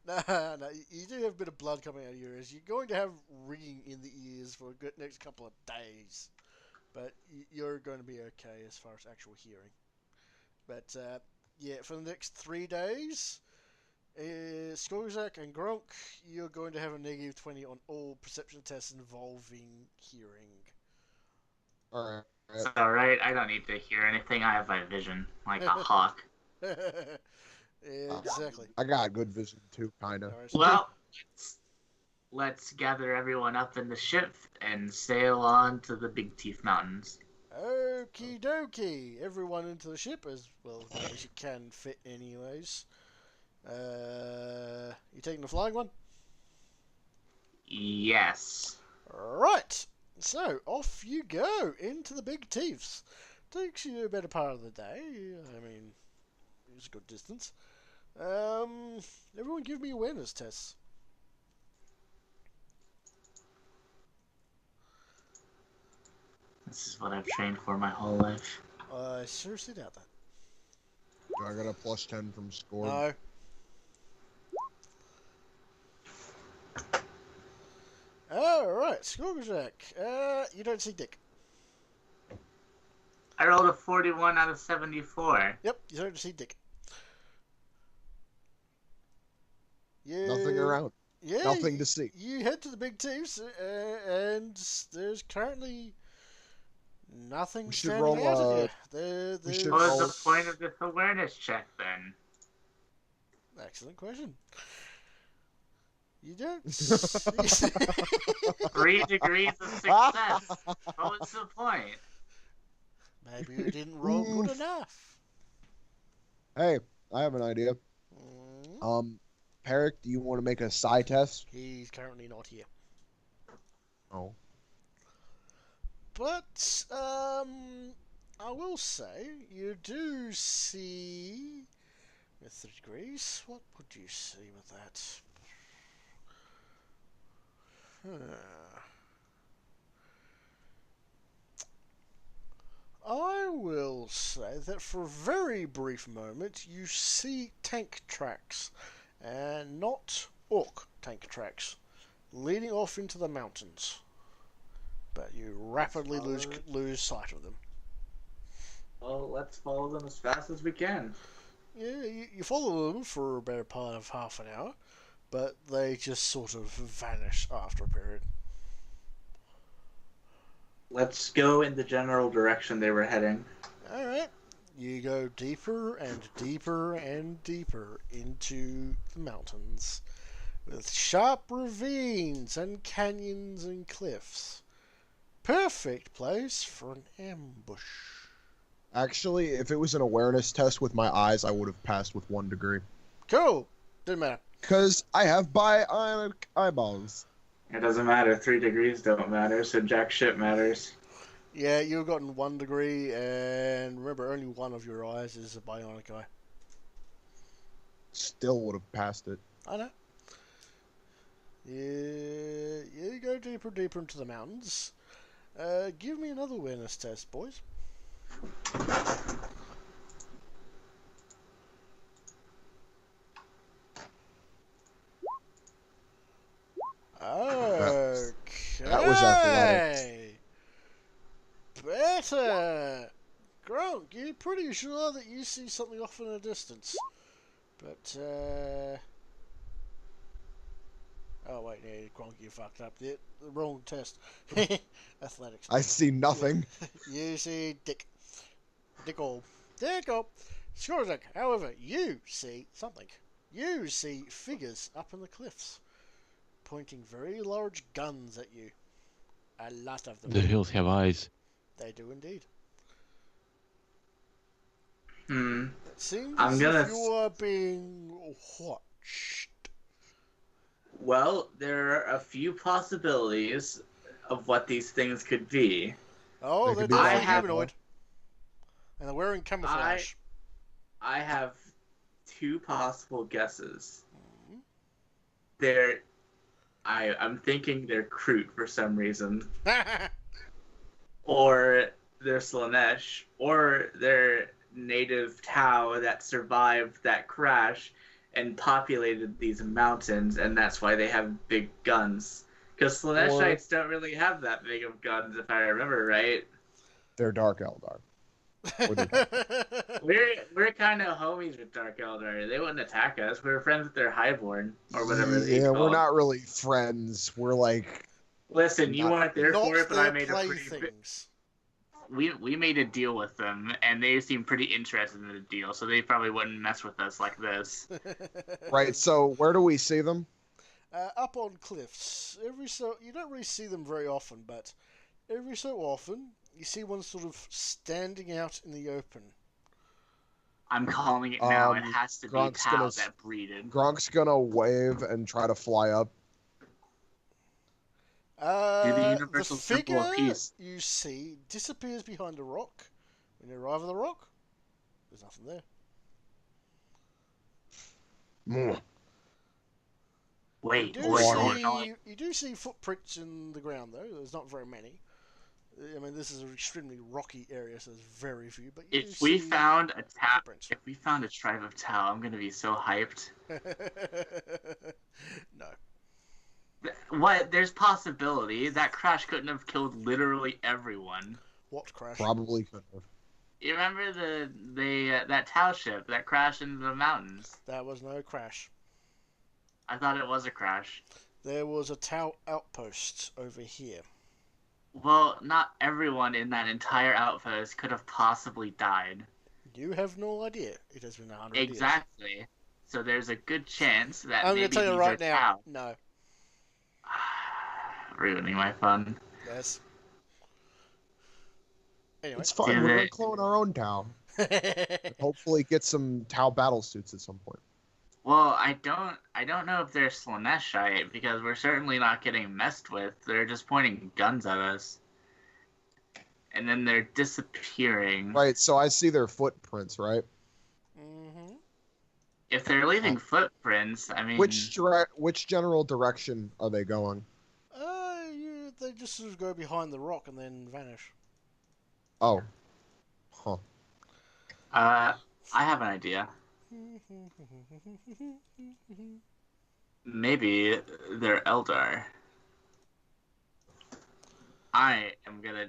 Nah, you do have a bit of blood coming out of your ears. You're going to have ringing in the ears for a good next couple of days, but you're going to be okay as far as actual hearing. But yeah, for the next 3 days, Skozak and Gronk, you're going to have a -20 on all perception tests involving hearing. All right. It's alright, I don't need to hear anything. I have my vision, like a hawk. Exactly. I got good vision too, kinda. Alright. Well, let's gather everyone up in the ship and sail on to the Big Teeth Mountains. Okie dokie. Everyone into the ship as well as you can fit, anyways. You taking the flying one? Yes. Right. So off you go into the Big Teeths. Takes you a better part of the day. I mean, it's a good distance. Everyone, give me awareness tests. This is what I've trained for my whole life. I seriously doubt that. Do I got a plus 10 from Skorg? No. Alright, Skorgazak. You don't see Dick. I rolled a 41 out of 74. Yep, you don't see Dick. You, Nothing around. Yeah, Nothing to see. You head to the Big Teeths, and there's currently nothing We should standing roll, out at you. we should What roll- was the point of this awareness check then? Excellent question. You don't. 3 degrees of success. What's the point? Maybe you didn't roll good enough. Hey, I have an idea. Mm, Peric, do you want to make a psi test? He's currently not here. Oh. But I will say, you do see with 3 degrees. What would you see with that? I will say that for a very brief moment you see tank tracks, and not orc tank tracks, leading off into the mountains. But you rapidly lose sight of them. Well, let's follow them as fast as we can. Yeah, you follow them for a better part of half an hour, but they just sort of vanish after a period. Let's go in the general direction they were heading. Alright. You go deeper and deeper and deeper into the mountains, with sharp ravines and canyons and cliffs. Perfect place for an ambush. Actually, if it was an awareness test with my eyes, I would have passed with 1 degree. Cool. Didn't matter. Because I have bionic eyeballs. It doesn't matter. 3 degrees don't matter, so jack shit matters. Yeah, you've gotten 1 degree, and remember, only one of your eyes is a bionic eye. Still would have passed it. I know. Yeah, you go deeper into the mountains. Give me another awareness test, boys. Okay. That was athletics. Better. Gronk, you're pretty sure that you see something off in the distance. But, oh, wait, yeah, Gronk, you fucked up. The wrong test. Athletics. I see nothing. You see Dick. Dick-all. Dick-all. Sure, Dick. However, you see something. You see figures up in the cliffs, pointing very large guns at you. A lot of them. The hills have eyes. They do indeed. Hmm. It seems I'm as gonna if you are being watched. Well, there are a few possibilities of what these things could be. Oh, They they're could be definitely like- humanoid. And they're wearing camouflage. I have 2 possible guesses. Mhm. I'm thinking they're Kroot for some reason. Or they're Slanesh. Or they're native Tau that survived that crash and populated these mountains, and that's why they have big guns. Because Slaneshites don't really have that big of guns, if I remember right. They're Dark Eldar. We're kind of homies with Dark Eldar. They wouldn't attack us. We're friends with their Highborn, or whatever they're Yeah, called. we're not really friends. We're like... Listen, you weren't there Not for it, but I their made a pretty big... playthings. We made a deal with them, and they seemed pretty interested in the deal, so they probably wouldn't mess with us like this. Right, so where do we see them? Up on cliffs. You don't really see them very often, but every so often you see one sort of standing out in the open. I'm calling it now. It Um, has to be Gronk's Tau gonna- that breeded. Gronk's gonna wave and try to fly up. the universal the symbol of figure peace. you see disappears behind a rock. When you arrive at the rock, there's nothing there. Mm. Wait, You boys, see- you do see footprints in the ground, though. There's not very many. I mean, this is an extremely rocky area, so there's very few. But you do if we see found a Tau, footprints. if we found a tribe of Tau, I'm gonna be so hyped. No. What? There's possibility that crash couldn't have killed literally everyone. What crash? Probably could have. You remember that Tau ship that crashed into the mountains? That was no crash. I thought it was a crash. There was a Tau outpost over here. Well, not everyone in that entire outpost could have possibly died. You have no idea. It has been 100 years. Exactly. So there's a good chance that I'm maybe going to tell you these right are now. Tau. No. Ruining my fun. Yes. Anyway. It's fine. Damn We're gonna it. clone our own Tau. Hopefully, get some Tau battle suits at some point. Well, I don't know if they're Slaneshite, because we're certainly not getting messed with. They're just pointing guns at us. and then they're disappearing. Right, so I see their footprints, right? Mm-hmm. If they're leaving footprints, I mean, Which general direction are they going? They just sort of go behind the rock and then vanish. Oh. Huh. I have an idea. Maybe they're Eldar. I am gonna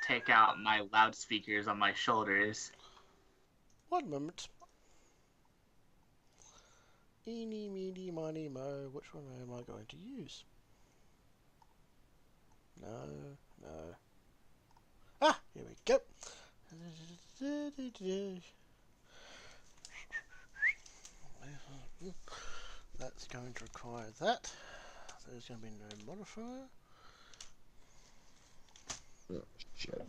take out my loudspeakers on my shoulders. One moment. Eeny, meeny, miny, mo. Which one am I going to use? No. Ah, here we go. That's going to require that. There's going to be no modifier. Oh, shit.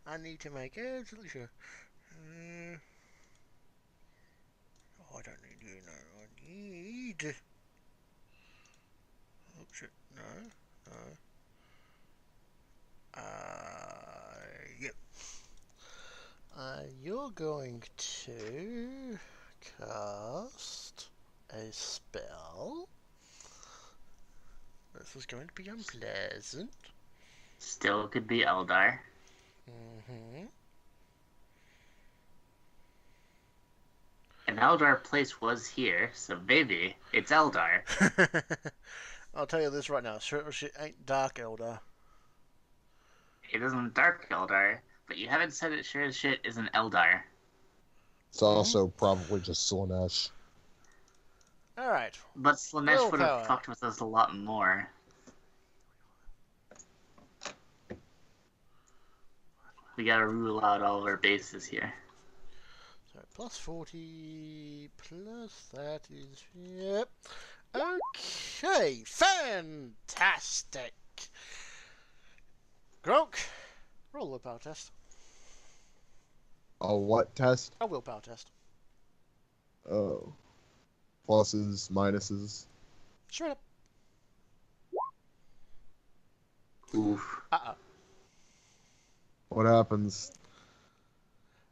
I need to make absolutely sure. I don't need you, no. I need... Oh shit, no. Yep. You're going to cast a spell. This is going to be unpleasant. Still could be Eldar. Mm-hmm. An Eldar place was here, so maybe it's Eldar. I'll tell you this right now. Sure shit ain't Dark Eldar. It isn't Dark Eldar, but you haven't said it sure as shit is an Eldar. It's also probably just Slanesh. Alright. But Slanesh would Willpower. have fucked with us a lot more. We gotta rule out all of our bases here. So plus 40 plus that is... Yep. Okay. Fantastic. Gronk, roll a willpower test. A what test? A willpower test. Oh. Pluses, minuses. Straight up. Oof. Uh-oh. What happens?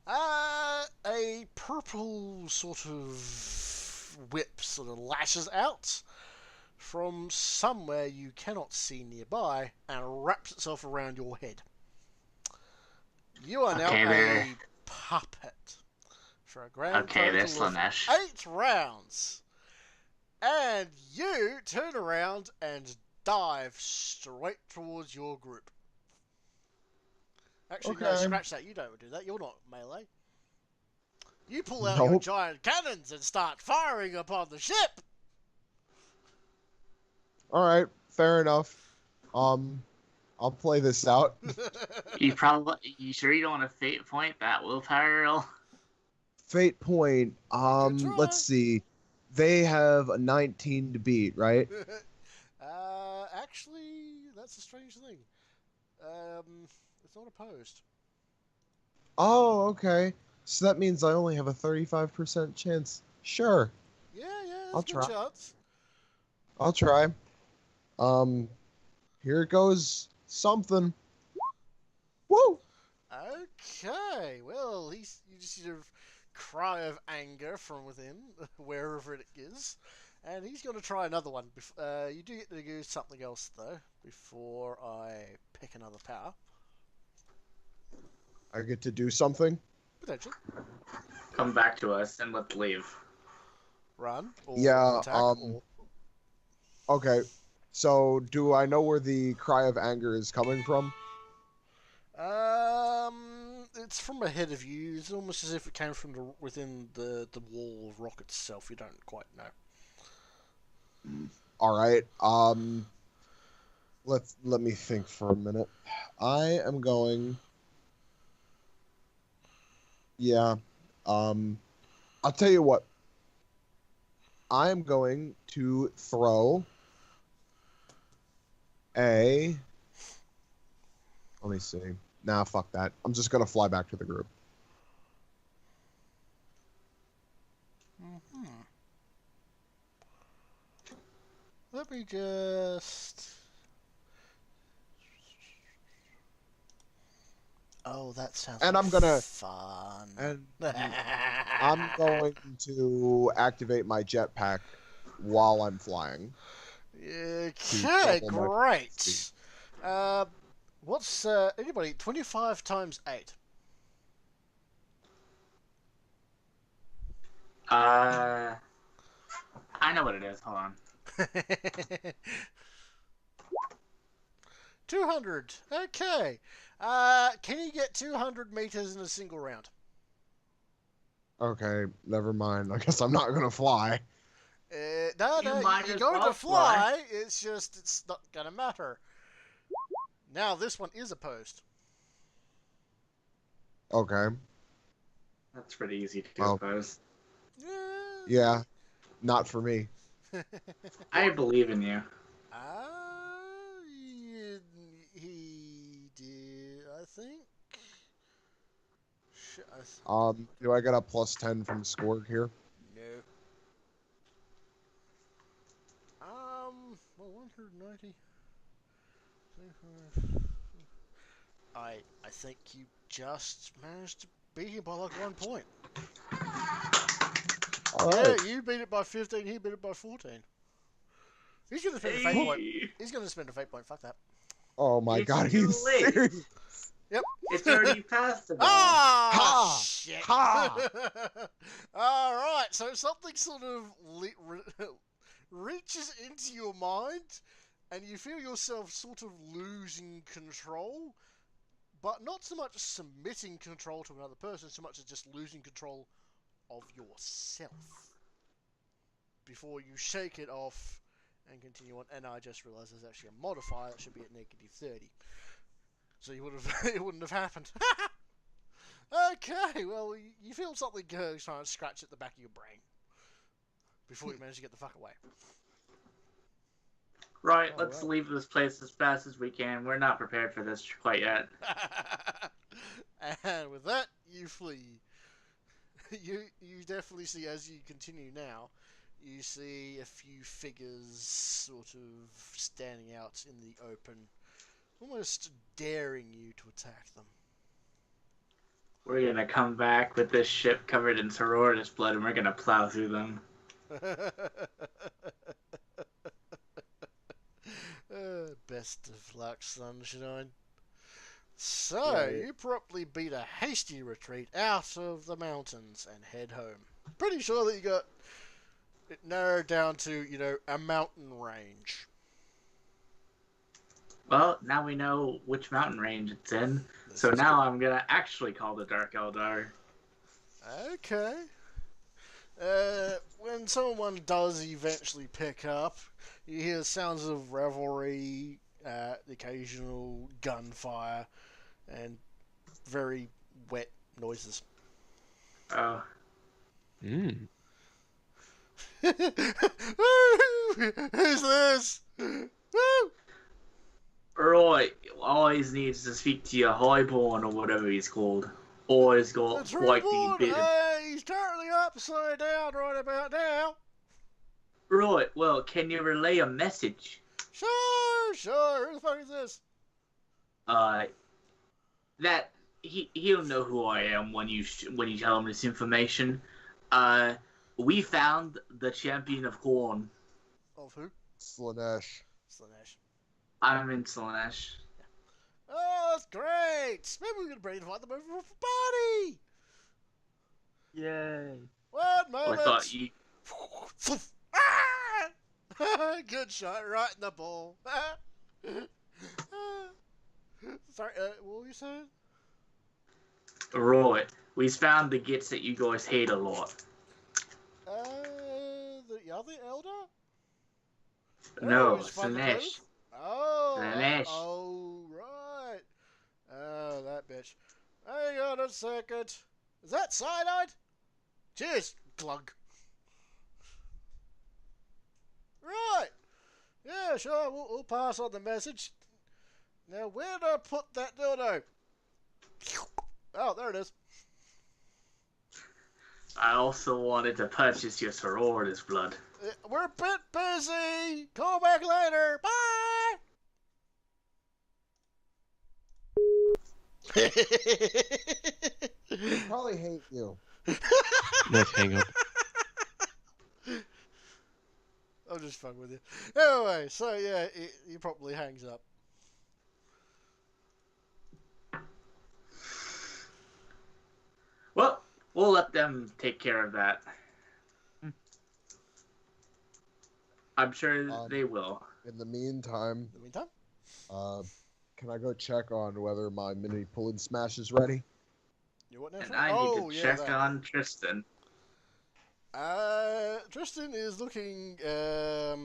A purple sort of whip sort of lashes out from somewhere you cannot see nearby and wraps itself around your head. You are now Okay, a there. puppet for a grand Okay, there's total of Slanesh. 8 rounds. And you turn around and dive straight towards your group. Actually, no, Okay. scratch that. You don't do that. You're not melee. You pull out your Nope. giant cannons and start firing upon the ship. Alright, fair enough. I'll play this out. You sure you don't want to fate point that willpower roll? Fate point. Good try. Let's see. They have a 19 to beat, right? Actually, that's a strange thing. It's not opposed. Oh, okay. So that means I only have a 35% chance. Sure, Yeah, I'll there's a good try. chance. I'll try. Here goes something. Woo! Okay, well, you just hear a cry of anger from within, wherever it is, and he's going to try another one. You do get to do something else, though, before I pick another power. I get to do something. Potentially. Come back to us and let's leave. Run, or Yeah, attack, or... Okay. So, do I know where the cry of anger is coming from? It's from ahead of you. It's almost as if it came from within the wall of rock itself. You don't quite know. All right. Let me think for a minute. I am going. Yeah. I'll tell you what. I am going to throw a. Let me see. Nah, fuck that. I'm just gonna fly back to the group. Let me just... Oh, that sounds And like I'm gonna- fun. And I'm going to activate my jetpack while I'm flying. Okay, double my great. speed. What's anybody? 25 times 8. I know what it is. Hold on. 200. Okay. Can you get 200 meters in a single round? Okay, never mind. I guess I'm not gonna fly. No, You no, might you're as going well to fly. It's not gonna matter. Now this one is opposed. Okay. That's pretty easy to Oh. oppose. Yeah, not for me. I believe in you. He did, I think. Do I get a +10 from Skorg here? No. Well, 190. I think you just managed to beat him by like 1 point. All right. Yeah, you beat it by 15. He beat it by 14. He's gonna spend a fate point. He's gonna spend a fate point. Fuck that. Oh my It's god, too he's late. serious. Yep. It's already past the dawn. Ah, Ha! shit. Ha! All right, so something sort of reaches into your mind, and you feel yourself sort of losing control, but not so much submitting control to another person, so much as just losing control of yourself before you shake it off and continue on. And I just realised there's actually a modifier that should be at -30. So you would have it wouldn't have happened. Okay, well you feel something trying to scratch at the back of your brain before you manage to get the fuck away. Right, All let's right. leave this place as fast as we can. We're not prepared for this quite yet. And with that, you flee. You definitely see, as you continue now, you see a few figures sort of standing out in the open, almost daring you to attack them. We're gonna come back with this ship covered in sororitas blood and we're gonna plow through them. Best of luck, sunshine. So, Right. you promptly beat a hasty retreat out of the mountains and head home. Pretty sure that you got it narrowed down to, a mountain range. Well, now we know which mountain range it's in. So now I'm gonna actually call the Dark Eldar. Okay. When someone does eventually pick up, you hear sounds of revelry, the occasional gunfire, and very wet noises. Oh. Hmm. Who's this? Woo! Roy always needs to speak to your highborn or whatever he's called. Always got The quite the Trueborn, bit of... he's currently upside down right about now. Right, well, can you relay a message? Sure. Who the fuck is this? That he'll know who I am when you tell him this information. We found the champion of Corn. Of who? Slanesh. Slanesh. I'm in Slanesh. Oh, that's great! Maybe we can invite them over for a party! Yay. One Well, moment! I thought you... Ah! Good shot, right in the ball. Sorry, what were you saying? Right, we found the gits that you guys hate a lot. The other elder? No, it was fun to play Slanesh. with? Oh, Slanesh. oh, right. Oh, that bitch. Hang on a second. Is that cyanide? Cheers, glug. Right. Yeah, sure, we'll pass on the message. Now, where did I put that dildo? Oh, there it is. I also wanted to purchase your sororitas blood. We're a bit busy. Call back later. Bye. Probably hate you. Let's hang up. I'm just fucking with you. Anyway, so yeah, he probably hangs up. Well, we'll let them take care of that. I'm sure they will. In the meantime, In the meantime, can I go check on whether my mini pull and smash is ready? you what now? And Frank? I need Oh, to yeah, check that. on Tristan. Tristan is looking a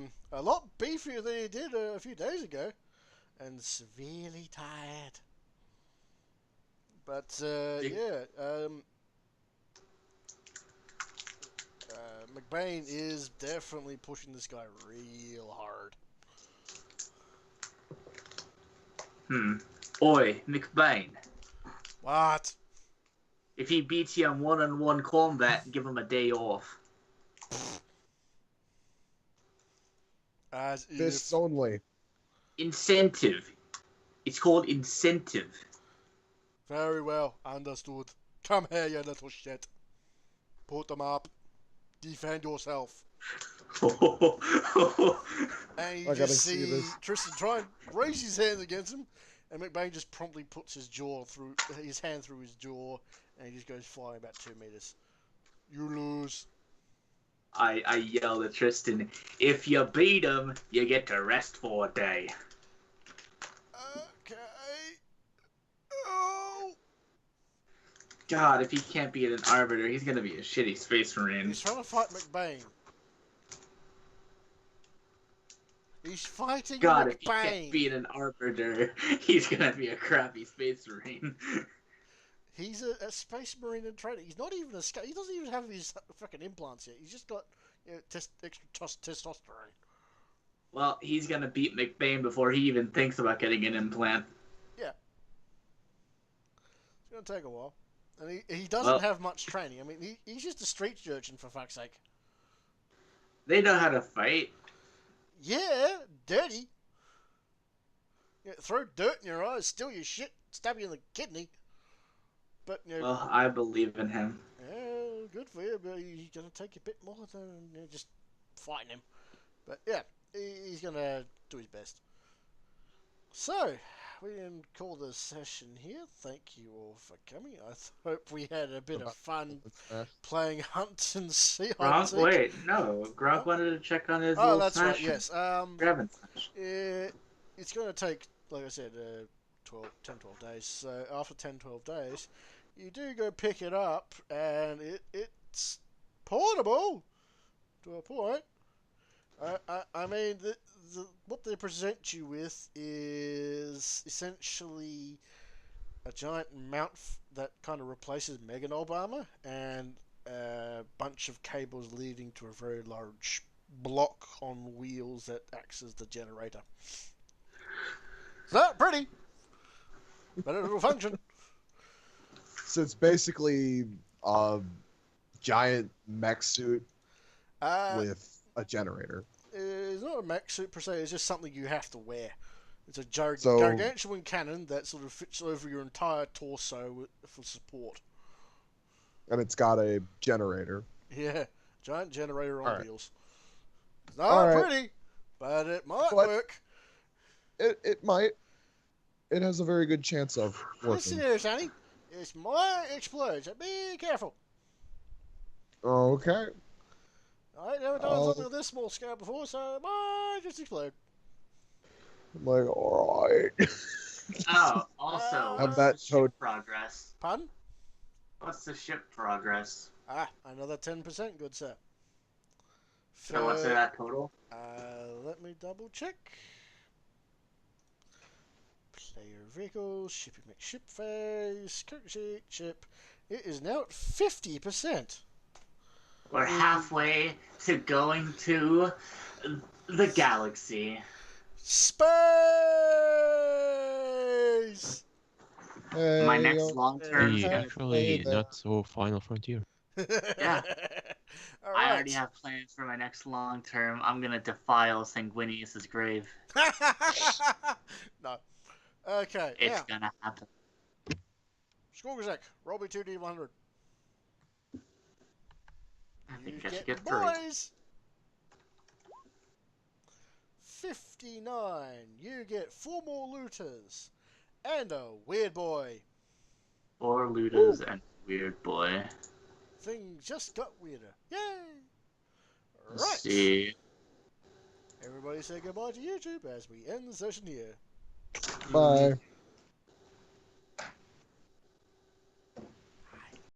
lot beefier than he did a few days ago, and severely tired. But McBain is definitely pushing this guy real hard. Oi, McBain. What? If he beats you in one-on-one combat, give him a day off. As Fists if. only. Incentive. It's called incentive. Very well, understood. Come here, you little shit. Put them up. Defend yourself. And you I gotta just see see this. Tristan try and raise his hands against him, and McBain just promptly puts his hand through his jaw, and he just goes flying about 2 meters. You lose. I yelled at Tristan, if you beat him, you get to rest for a day. Okay. Oh. God, if he can't beat an Arbiter, he's gonna be a shitty Space Marine. He's trying to fight McBain. He's fighting God, McBain. if he can't beat an Arbiter, he's gonna be a crappy Space Marine. He's a Space Marine in training. He's not even a he doesn't even have his fucking implants yet. He's just got extra testosterone. Well, he's gonna beat McBain before he even thinks about getting an implant. Yeah. It's going to take a while. And he doesn't have much training. I mean, he's just a street urchin, for fuck's sake. They know how to fight. Yeah, dirty. Yeah, throw dirt in your eyes, steal your shit, stab you in the kidney. But, you know, Well, I believe in him. yeah, good for you, but he's going to take a bit more than just fighting him. But, yeah, he's going to do his best. So, we can call the session here. Thank you all for coming. I hope we had a bit of fun playing Hunt and Sea Gronk, Hunting. wait, no. Gronk wanted to check on his Oh, little that's right, smash. yes. Grabbing smash. It's going to take, like I said, 10, 12 days. So after 10, 12 days, you do go pick it up, and it's portable to a point. I mean, what they present you with is essentially a giant mount that kind of replaces Mega Knob armor, and a bunch of cables leading to a very large block on wheels that acts as the generator. It's not pretty, but it'll function. So it's basically a giant mech suit with a generator. It's not a mech suit per se, it's just something you have to wear. It's a So- gargantuan cannon that sort of fits over your entire torso for support. And it's got a generator. Yeah, giant generator on Alright. wheels. It's not Alright. pretty, but it might But- work. It might. It has a very good chance of Listen working. here, Sonny. It might explode, so be careful. Okay. I ain't never done something on this small scale before, so it might just explode. I'm like, alright. Oh, also, Have what's that the ship toad- progress? Pardon? What's the ship progress? Another 10%, good sir. So what's that total? Let me double check. Player vehicles, shipping mech ship phase, character sheet, ship. It is now at 50%. We're halfway to going to the galaxy. Space! Hey, My next yo. long-term. The Okay. actually Hey, not so Final Frontier. Yeah. All I right. already have plans for my next long-term. I'm gonna defile Sanguinius's grave. No. Okay. It's Now, gonna happen. Skorgazek, roll me 2d100. I You think I should get get 3. boys! 59. You get 4 more looters. And a weird boy. 4 looters and weird boy. Things just got weirder. Yay! Let's Right. see. Everybody say goodbye to YouTube as we end the session here. Bye.